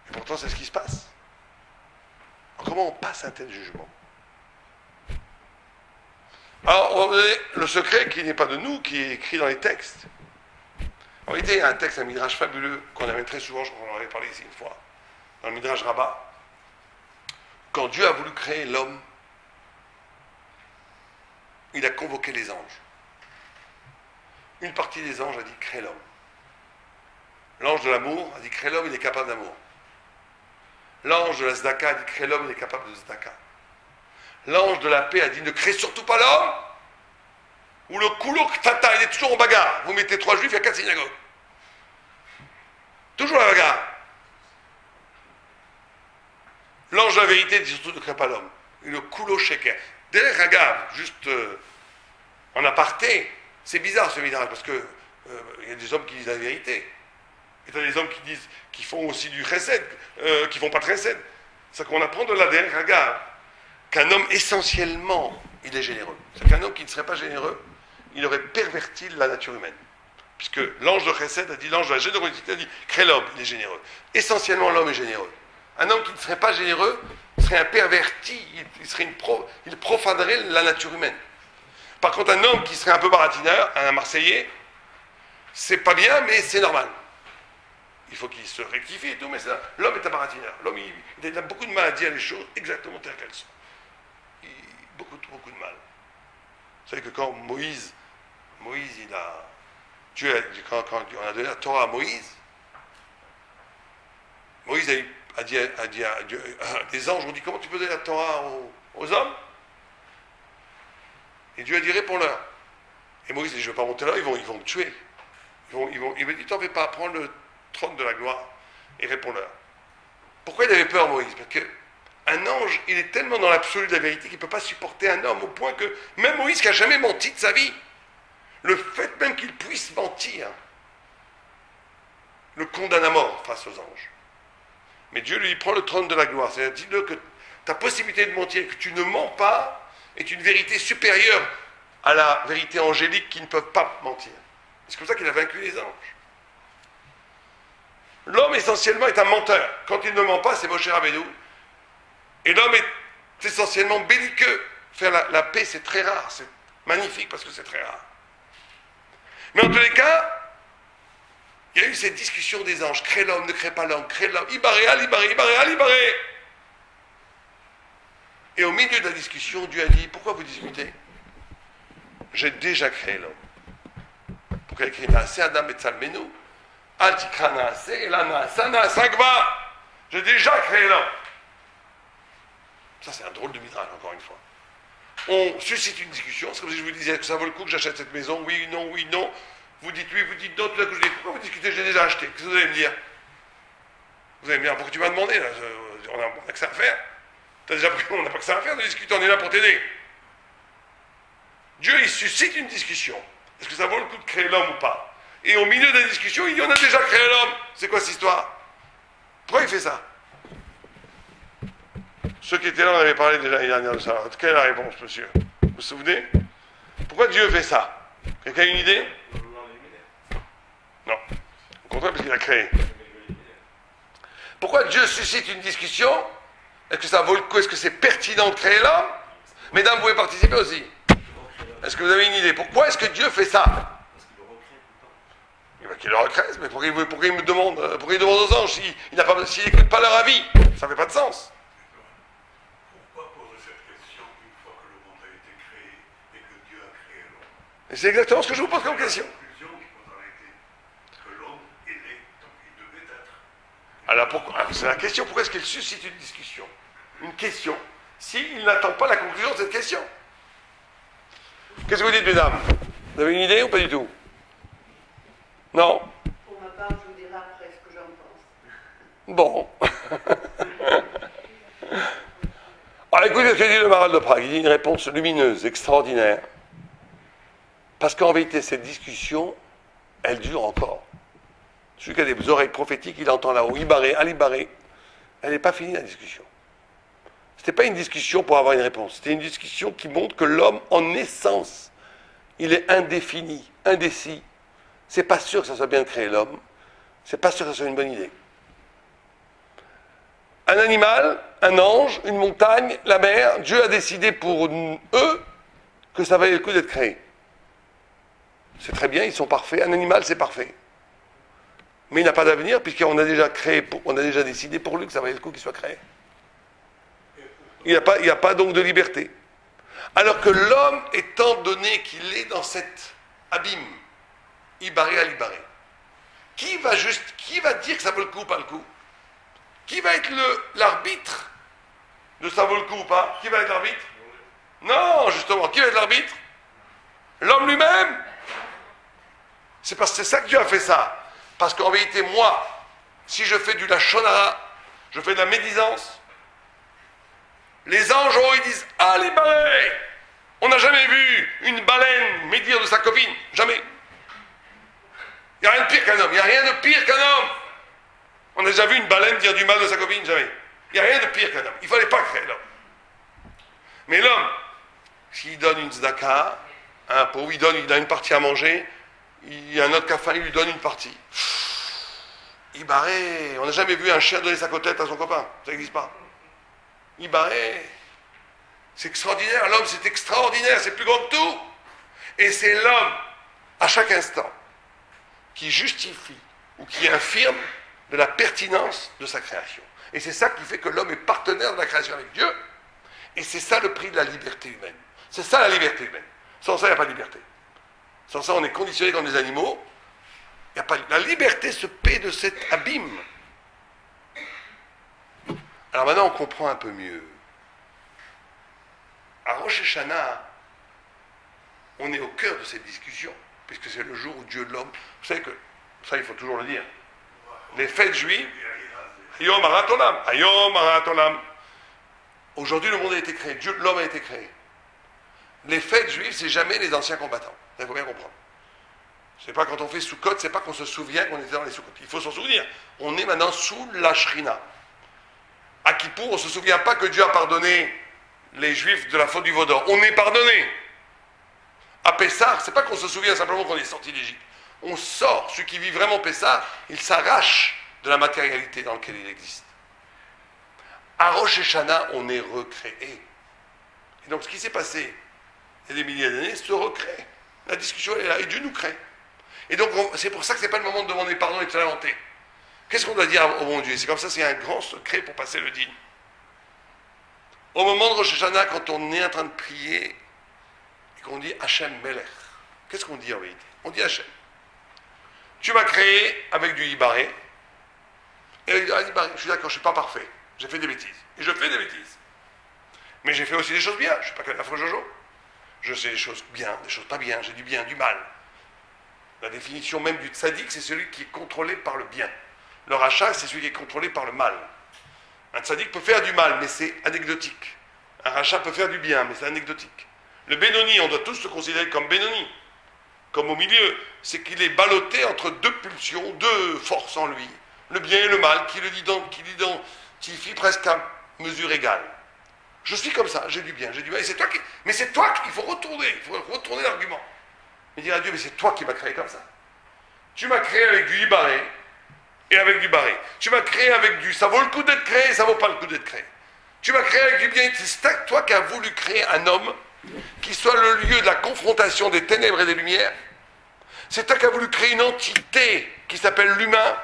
Et pourtant, c'est ce qui se passe. Alors, comment on passe un tel jugement? Alors, le secret qui n'est pas de nous, qui est écrit dans les textes. En réalité, il y a un texte, un midrash fabuleux, qu'on amène très souvent, je crois qu'on en avait parlé ici une fois, dans le midrash Rabbah. Quand Dieu a voulu créer l'homme, il a convoqué les anges. Une partie des anges a dit crée l'homme. L'ange de l'amour a dit crée l'homme, il est capable d'amour. L'ange de la tzedaka a dit crée l'homme, il est capable de tzedaka. L'ange de la paix a dit ne crée surtout pas l'homme, ou le koulouk tata, il est toujours en bagarre. Vous mettez 3 juifs, il y a 4 synagogues. Toujours la bagarre. L'ange de la vérité dit surtout ne crée pas l'homme. Et le koulo sheker. Derrière Ragav, juste en aparté, c'est bizarre ce midrash, parce que il y a des hommes qui disent la vérité. Et il y a des hommes qui font aussi du chesed, qui font pas de chesed. C'est qu'on apprend de l'ADN, regarde, qu'un homme essentiellement, il est généreux. C'est qu'un homme qui ne serait pas généreux, il aurait perverti la nature humaine. Puisque l'ange de Chesed a dit, l'ange de la générosité a dit, crée l'homme, il est généreux. Essentiellement, l'homme est généreux. Un homme qui ne serait pas généreux serait un perverti, il profanerait la nature humaine. Par contre, un homme qui serait un peu baratineur, un Marseillais, c'est pas bien, mais c'est normal. Il faut qu'il se rectifie et tout, mais l'homme est un baratineur. L'homme, il a beaucoup de mal à dire les choses exactement telles qu'elles sont. Beaucoup de mal. Vous savez que quand Moïse, quand on a donné la Torah à Moïse a dit à Dieu, les anges ont dit, comment tu peux donner la Torah aux hommes? Et Dieu a dit, réponds-leur. Et Moïse dit, je ne vais pas monter là, ils vont me tuer. Il me dit, t'en fais pas, prends le trône de la gloire et réponds-leur. Pourquoi il avait peur, Moïse? Parce qu'un ange, il est tellement dans l'absolu de la vérité qu'il ne peut pas supporter un homme, au point que même Moïse, qui n'a jamais menti de sa vie, le fait même qu'il puisse mentir, le condamne à mort face aux anges. Mais Dieu lui prend le trône de la gloire. C'est-à-dire, dis-le que ta possibilité de mentir, que tu ne mens pas, est une vérité supérieure à la vérité angélique qui ne peuvent pas mentir. C'est comme ça qu'il a vaincu les anges. L'homme essentiellement est un menteur. Quand il ne ment pas, c'est Moshe Rabbeinu. Et l'homme est essentiellement belliqueux. Faire la paix, c'est très rare. C'est magnifique parce que c'est très rare. Mais en tous les cas, il y a eu cette discussion des anges. Crée l'homme, ne crée pas l'homme, crée l'homme. Ibaré, alibaré, ibaré, alibaré. Et au milieu de la discussion, Dieu a dit, pourquoi vous discutez? J'ai déjà créé l'homme. Pourquoi il a écrit Naaseh Adam et Tzalmenu? Al tikra Naaseh, et la Naasa, Naasa Gva. J'ai déjà créé l'homme. Ça, c'est un drôle de midrash, encore une fois. On suscite une discussion, c'est comme si je vous disais, est-ce que ça vaut le coup que j'achète cette maison? Oui, non, oui, non. Vous dites oui, vous dites non, tout d'un coup je dis, pourquoi vous discutez? J'ai déjà acheté. Qu'est-ce que vous allez me dire? Vous allez me dire, pourquoi tu m'as demandé là? On n'a que ça à faire. T'as déjà pris, on n'a pas que ça à faire de discuter, on est là pour t'aider. Dieu, il suscite une discussion. Est-ce que ça vaut le coup de créer l'homme ou pas? Et au milieu de la discussion, il y en a déjà créé l'homme. C'est quoi cette histoire? Pourquoi il fait ça? Ceux qui étaient là, on avait parlé déjà l'année dernière de ça. Quelle est la réponse, monsieur? Vous vous souvenez? Pourquoi Dieu fait ça? Quelqu'un a une idée? Non. Au contraire, parce qu'il a créé. Pourquoi Dieu suscite une discussion? Est-ce que ça vaut le coup? Est-ce que c'est pertinent de créer l'homme? Mesdames, vous pouvez participer aussi. Est-ce que vous avez une idée? Pourquoi est-ce que Dieu fait ça? Il va qu'il le recrée, mais pourquoi il me demande, pourquoi il demande aux anges s'il n'écoute pas leur avis? Ça ne fait pas de sens. Pourquoi poser cette question une fois que le monde a été créé et que Dieu a créé l'homme? Et c'est exactement ce que je vous pose comme question. La conclusion qui peut en être que l'homme est né tant qu'il devait être. Alors, c'est la question, pourquoi est-ce qu'il suscite une discussion? Une question, s'il n'attend pas la conclusion de cette question. Qu'est-ce que vous dites, mesdames? Vous avez une idée ou pas du tout? Non? Pour ma part, je vous dirai après ce que j'en pense. Bon. Alors écoutez ce que dit le Maral de Prague. Il dit une réponse lumineuse, extraordinaire. Parce qu'en vérité, cette discussion, elle dure encore. Celui qui a des oreilles prophétiques, il entend là-haut, Ibaré, Alibaré. Elle n'est pas finie la discussion. Ce n'était pas une discussion pour avoir une réponse. C'était une discussion qui montre que l'homme, en essence, il est indéfini, indécis. C'est pas sûr que ça soit bien de créer l'homme. C'est pas sûr que ça soit une bonne idée. Un animal, un ange, une montagne, la mer, Dieu a décidé pour eux que ça valait le coup d'être créé. C'est très bien, ils sont parfaits. Un animal, c'est parfait. Mais il n'a pas d'avenir puisqu'on a déjà créé, on a déjà décidé pour lui que ça valait le coup qu'il soit créé. Il n'y a pas donc de liberté. Alors que l'homme, étant donné qu'il est dans cet abîme, Ibaré à l'Ibaré, qui va dire que ça vaut le coup ou pas le coup? Qui va être l'arbitre de ça vaut le coup ou pas? Qui va être l'arbitre? Non, justement, qui va être l'arbitre? L'homme lui-même. C'est ça que Dieu a fait ça. Parce qu'en vérité, moi, si je fais du lachon hara, je fais de la médisance, les anges, ils disent « Ah, les balais ! On n'a jamais vu une baleine médire de sa copine. Jamais. Il n'y a rien de pire qu'un homme. Il n'y a rien de pire qu'un homme. On a déjà vu une baleine dire du mal de sa copine? Jamais. Il n'y a rien de pire qu'un homme. Il ne fallait pas créer l'homme. Mais l'homme, s'il donne une tzedaka à un pauvre, il donne une partie à manger, il y a un autre qui a faim, il lui donne une partie. Il barrait. On n'a jamais vu un chien donner sa côtelette à son copain. Ça n'existe pas. Il barrait. C'est extraordinaire. L'homme, c'est extraordinaire. C'est plus grand que tout. Et c'est l'homme, à chaque instant, qui justifie ou qui infirme de la pertinence de sa création. Et c'est ça qui fait que l'homme est partenaire de la création avec Dieu. Et c'est ça le prix de la liberté humaine. C'est ça la liberté humaine. Sans ça, il n'y a pas de liberté. Sans ça, on est conditionné comme des animaux. Il y a pas... La liberté se paie de cet abîme. Alors maintenant, on comprend un peu mieux. À Rosh Hashanah, on est au cœur de cette discussion, puisque c'est le jour où Dieu l'homme... Vous savez que, ça il faut toujours le dire, les fêtes juives, Ayom Harat Olam, Ayom Harat Olam. Aujourd'hui, le monde a été créé, Dieu, l'homme a été créé. Les fêtes juives, c'est jamais les anciens combattants. Il faut bien comprendre. C'est pas quand on fait Sukkot, c'est pas qu'on se souvient qu'on était dans les Sukkot. Il faut s'en souvenir. On est maintenant sous la Shrina. À Kippour, on ne se souvient pas que Dieu a pardonné les Juifs de la faute du veau d'or. On est pardonné. À Pessah, c'est pas qu'on se souvient simplement qu'on est sorti d'Égypte. On sort. Celui qui vit vraiment Pessah, il s'arrache de la matérialité dans laquelle il existe. À Rosh Hashanah, on est recréé. Et donc, ce qui s'est passé il y a des milliers d'années se recrée. La discussion elle est là, et Dieu nous crée. Et donc, c'est pour ça que ce n'est pas le moment de demander pardon et de se lamenter. Qu'est-ce qu'on doit dire au bon Dieu? C'est comme ça, c'est un grand secret pour passer le digne. Au moment de Rosh Hashanah, quand on est en train de prier, et qu'on dit Hachem Melech, qu'est-ce qu'on dit en vérité? On dit Hachem. Tu m'as créé avec du Ibaré. Et avec du Ibaré, je suis d'accord, je ne suis pas parfait. J'ai fait des bêtises. Et je fais des bêtises. Mais j'ai fait aussi des choses bien. Je ne suis pas qu'un affreux Jojo. Je sais des choses bien, des choses pas bien. J'ai du bien, du mal. La définition même du tzaddik, c'est celui qui est contrôlé par le bien. Le rachat, c'est celui qui est contrôlé par le mal. Un tzaddik peut faire du mal, mais c'est anecdotique. Un rachat peut faire du bien, mais c'est anecdotique. Le Benoni, on doit tous le considérer comme Benoni, comme au milieu. C'est qu'il est ballotté entre deux pulsions, deux forces en lui. Le bien et le mal, qui l'identifie presque à mesure égale. Je suis comme ça, j'ai du bien, j'ai du mal. Et c'est toi qui... Mais c'est toi qu'il faut retourner. Il faut retourner l'argument. Et dire à Dieu, mais c'est toi qui m'as créé comme ça. Tu m'as créé avec du Ibaré et avec du barré. Tu m'as créé avec du... Ça vaut le coup d'être créé, ça vaut pas le coup d'être créé. Tu m'as créé avec du bien. C'est toi qui as voulu créer un homme qui soit le lieu de la confrontation des ténèbres et des lumières. C'est toi qui as voulu créer une entité qui s'appelle l'humain,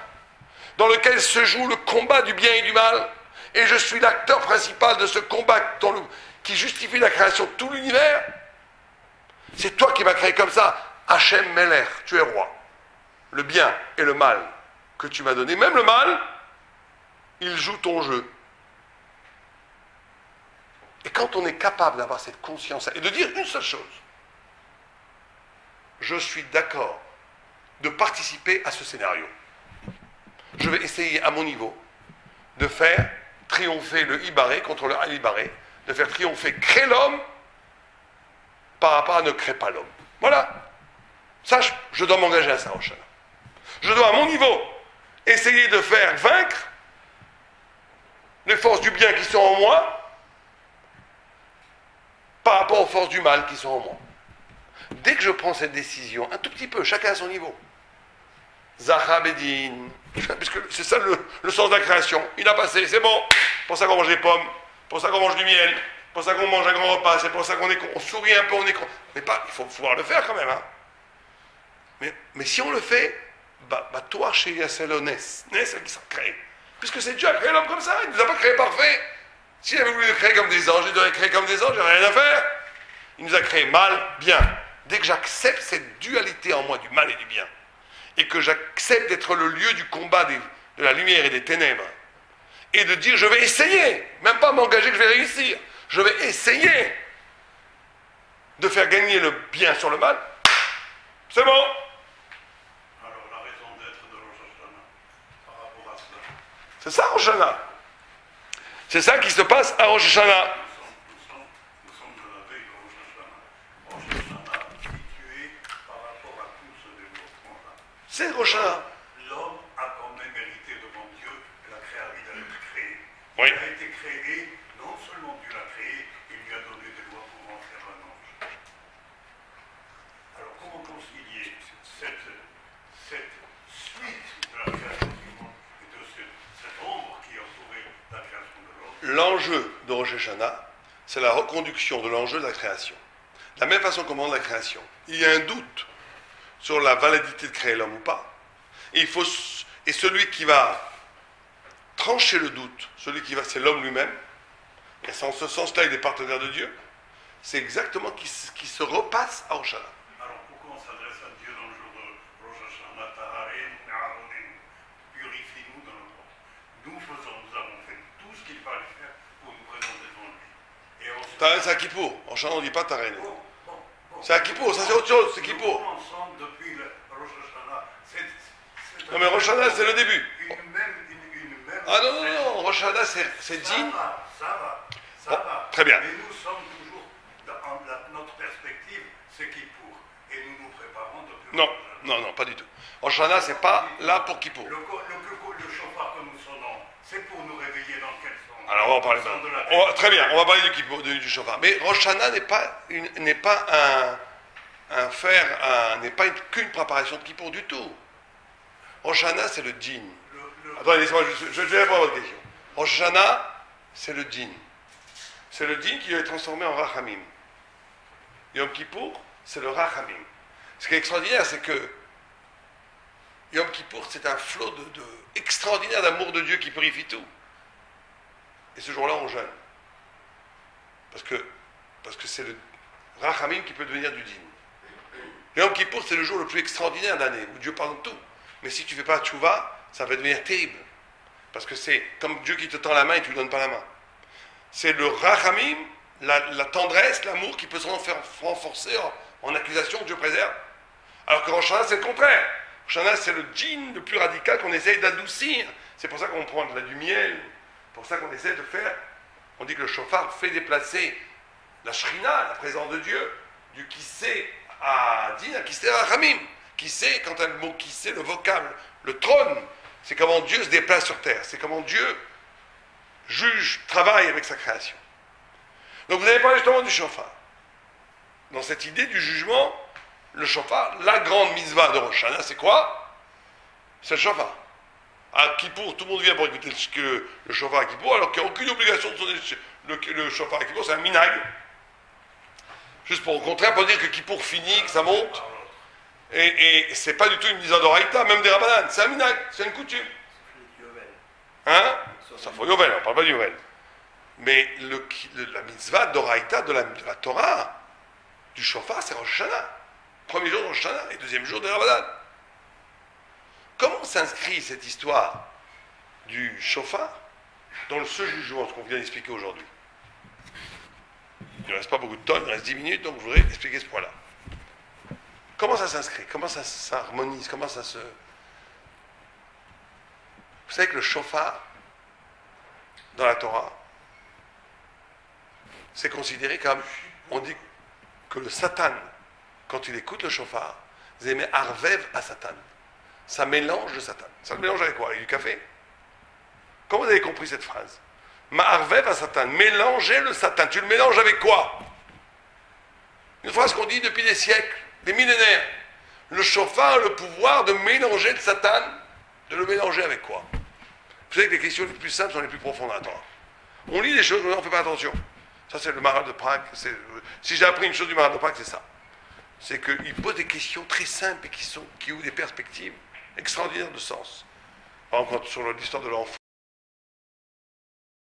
dans lequel se joue le combat du bien et du mal. Et je suis l'acteur principal de ce combat qui justifie la création de tout l'univers. C'est toi qui m'as créé comme ça. Hachem Melech, tu es roi. Le bien et le mal que tu m'as donné, même le mal, il joue ton jeu. Et quand on est capable d'avoir cette conscience et de dire une seule chose, je suis d'accord de participer à ce scénario. Je vais essayer à mon niveau de faire triompher le Ibaré contre le Al-Ibaré, de faire triompher crée l'homme par rapport à ne crée pas l'homme. Voilà. Ça, je dois m'engager à ça, Roshana. Je dois, à mon niveau, essayer de faire vaincre les forces du bien qui sont en moi par rapport aux forces du mal qui sont en moi. Dès que je prends cette décision, un tout petit peu, chacun à son niveau, Zahra Bedin, puisque c'est ça le sens de la création, il a passé, c'est bon, c'est pour ça qu'on mange des pommes, pour ça qu'on mange du miel, c'est pour ça qu'on mange un grand repas, c'est pour ça on sourit un peu, on est con. Mais pas, il faut pouvoir le faire quand même. Hein. Mais si on le fait, toi, chez Yasselo, Ness, elle qui s'en crée. Puisque c'est Dieu qui a créé l'homme comme ça, il ne nous a pas créé parfait. S'il avait voulu nous créer comme des anges, il devrait créer comme des anges, il n'y a rien à faire. Il nous a créé mal, bien. Dès que j'accepte cette dualité en moi du mal et du bien, et que j'accepte d'être le lieu du combat de la lumière et des ténèbres, et de dire je vais essayer, même pas m'engager que je vais réussir, je vais essayer de faire gagner le bien sur le mal, c'est bon. Alors la raison d'être de Rosh Hashanah par rapport à cela. C'est ça Rosh Hashanah. C'est ça qui se passe à Rosh Hashanah. Nous sommes de la veille de Rosh Hashanah. Rosh Hashanah situé par rapport à tout ce développement-là. C'est Rosh Hashanah. L'homme a quand même mérité devant Dieu la création, il a été créé. Oui. Il a été créé, non seulement Dieu l'a créé, il lui a donné des lois pour en faire un ange. Alors comment concilier cette suite de la création du monde et de cette ombre qui entourait la création de l'homme? L'enjeu de Rosh Hashanah, c'est la reconduction de l'enjeu de la création. De la même façon qu'on demande la création. Il y a un doute sur la validité de créer l'homme ou pas. Et celui qui va trancher le doute, c'est l'homme lui-même, et c'est en ce sens-là il est partenaire de Dieu, c'est exactement qui se repasse à Rosh Hashanah. Alors pourquoi on s'adresse à Dieu dans le jour de Rosh Hashanah, Taharim, Na'aronim, purifie-nous dans notre monde. Nous avons fait tout ce qu'il fallait faire pour nous présenter devant lui. Et Taharim, c'est à Kippour. En Rosh Hashanah, on ne dit pas Taharim. Bon. C'est à Kippour, ça c'est autre chose, c'est Kippour. Nous ensemble depuis le Rosh Hashanah. Non mais Rosh Hashanah, c'est le début. Une même. Ah non, Rosh Hashanah, c'est Din. Ça Bon, va. très bien. Mais nous sommes toujours, notre perspective, c'est Kippour. Et nous nous préparons depuis Non, Rosh Hashanah. non, pas du tout. Rosh Hashanah, c'est pas là pour Kippour. Le chauffard que nous sonnons, c'est pour nous réveiller dans quel sens? Alors on va en parler Dans le sens de la maintenant. Très bien, on va parler du Kippour, du chauffard. Mais Rosh Hashanah n'est pas qu'une préparation de Kippour du tout. Rosh Hashanah, c'est le Din. Attendez, laissez-moi, je vais répondre à votre question. Rosh Hashanah, c'est le Din. C'est le Din qui est transformé en Rachamim. Yom Kippour, c'est le Rachamim. Ce qui est extraordinaire, c'est que Yom Kippour, c'est un flot extraordinaire d'amour de Dieu qui purifie tout. Et ce jour-là, on jeûne. Parce que c'est le Rachamim qui peut devenir du Din. Yom Kippour, c'est le jour le plus extraordinaire de l'année, où Dieu pardonne tout. Mais si tu ne fais pas tchouva, ça va devenir terrible. Parce que c'est comme Dieu qui te tend la main et tu ne lui donnes pas la main. C'est le rachamim, la tendresse, l'amour qui peut se renforcer en accusation, Dieu préserve. Alors que Rosh Hashanah, c'est le contraire. Rosh Hashanah, c'est le djinn le plus radical qu'on essaye d'adoucir. C'est pour ça qu'on prend du miel. C'est pour ça qu'on essaie de faire. On dit que le shofar fait déplacer la shrina, la présence de Dieu, du kissé à din, à kissé à rachamim. Qui sait, quand un mot qui sait, le vocable, le trône, c'est comment Dieu se déplace sur terre, c'est comment Dieu juge, travaille avec sa création. Donc vous avez parlé justement du shofar. Dans cette idée du jugement, le shofar, la grande mitzvah de Rosh Hashanah, c'est quoi? C'est le shofar. À Kippour, tout le monde vient pour écouter le shofar à Kippour, alors qu'il n'y a aucune obligation de sonner le shofar à Kippour, c'est un minag. Juste pour au contraire, pour dire que Kippour finit, que ça monte. Et c'est pas du tout une mise en d'Oraïta, même des Rabbanan, c'est un minag, c'est une coutume. Hein? Ça faut Yovel, on ne parle pas du Yovel. Mais la mitzvah d'Oraïta de la Torah, du shofar, c'est Rosh Hashanah. Premier jour de Rosh Hashanah et deuxième jour des Rabbanan. Comment s'inscrit cette histoire du shofar dans ce jugement, ce qu'on vient d'expliquer aujourd'hui? Il ne reste pas beaucoup de temps, il reste 10 minutes, donc je voudrais expliquer ce point-là. Comment ça s'inscrit? Comment ça s'harmonise? Comment ça se... Vous savez que le shofar, dans la Torah, c'est considéré comme... On dit que le Satan, quand il écoute le shofar, vous aimez arvev à Satan. Ça mélange le Satan. Ça le mélange avec quoi? Avec du café? Comment vous avez compris cette phrase? Ma'arvev à Satan. Mélanger le Satan. Tu le mélanges avec quoi? Une phrase qu'on dit depuis des siècles. Des millénaires. Le shofar a le pouvoir de mélanger le Satan, de le mélanger avec quoi? Vous savez que les questions les plus simples sont les plus profondes à attendre. On lit des choses, mais on ne fait pas attention. Ça, c'est le Maharal de Prague. Si j'ai appris une chose du Maharal de Prague, c'est ça. C'est qu'il pose des questions très simples et qui ouvrent des perspectives extraordinaires de sens. Par exemple, sur l'histoire de l'enfant.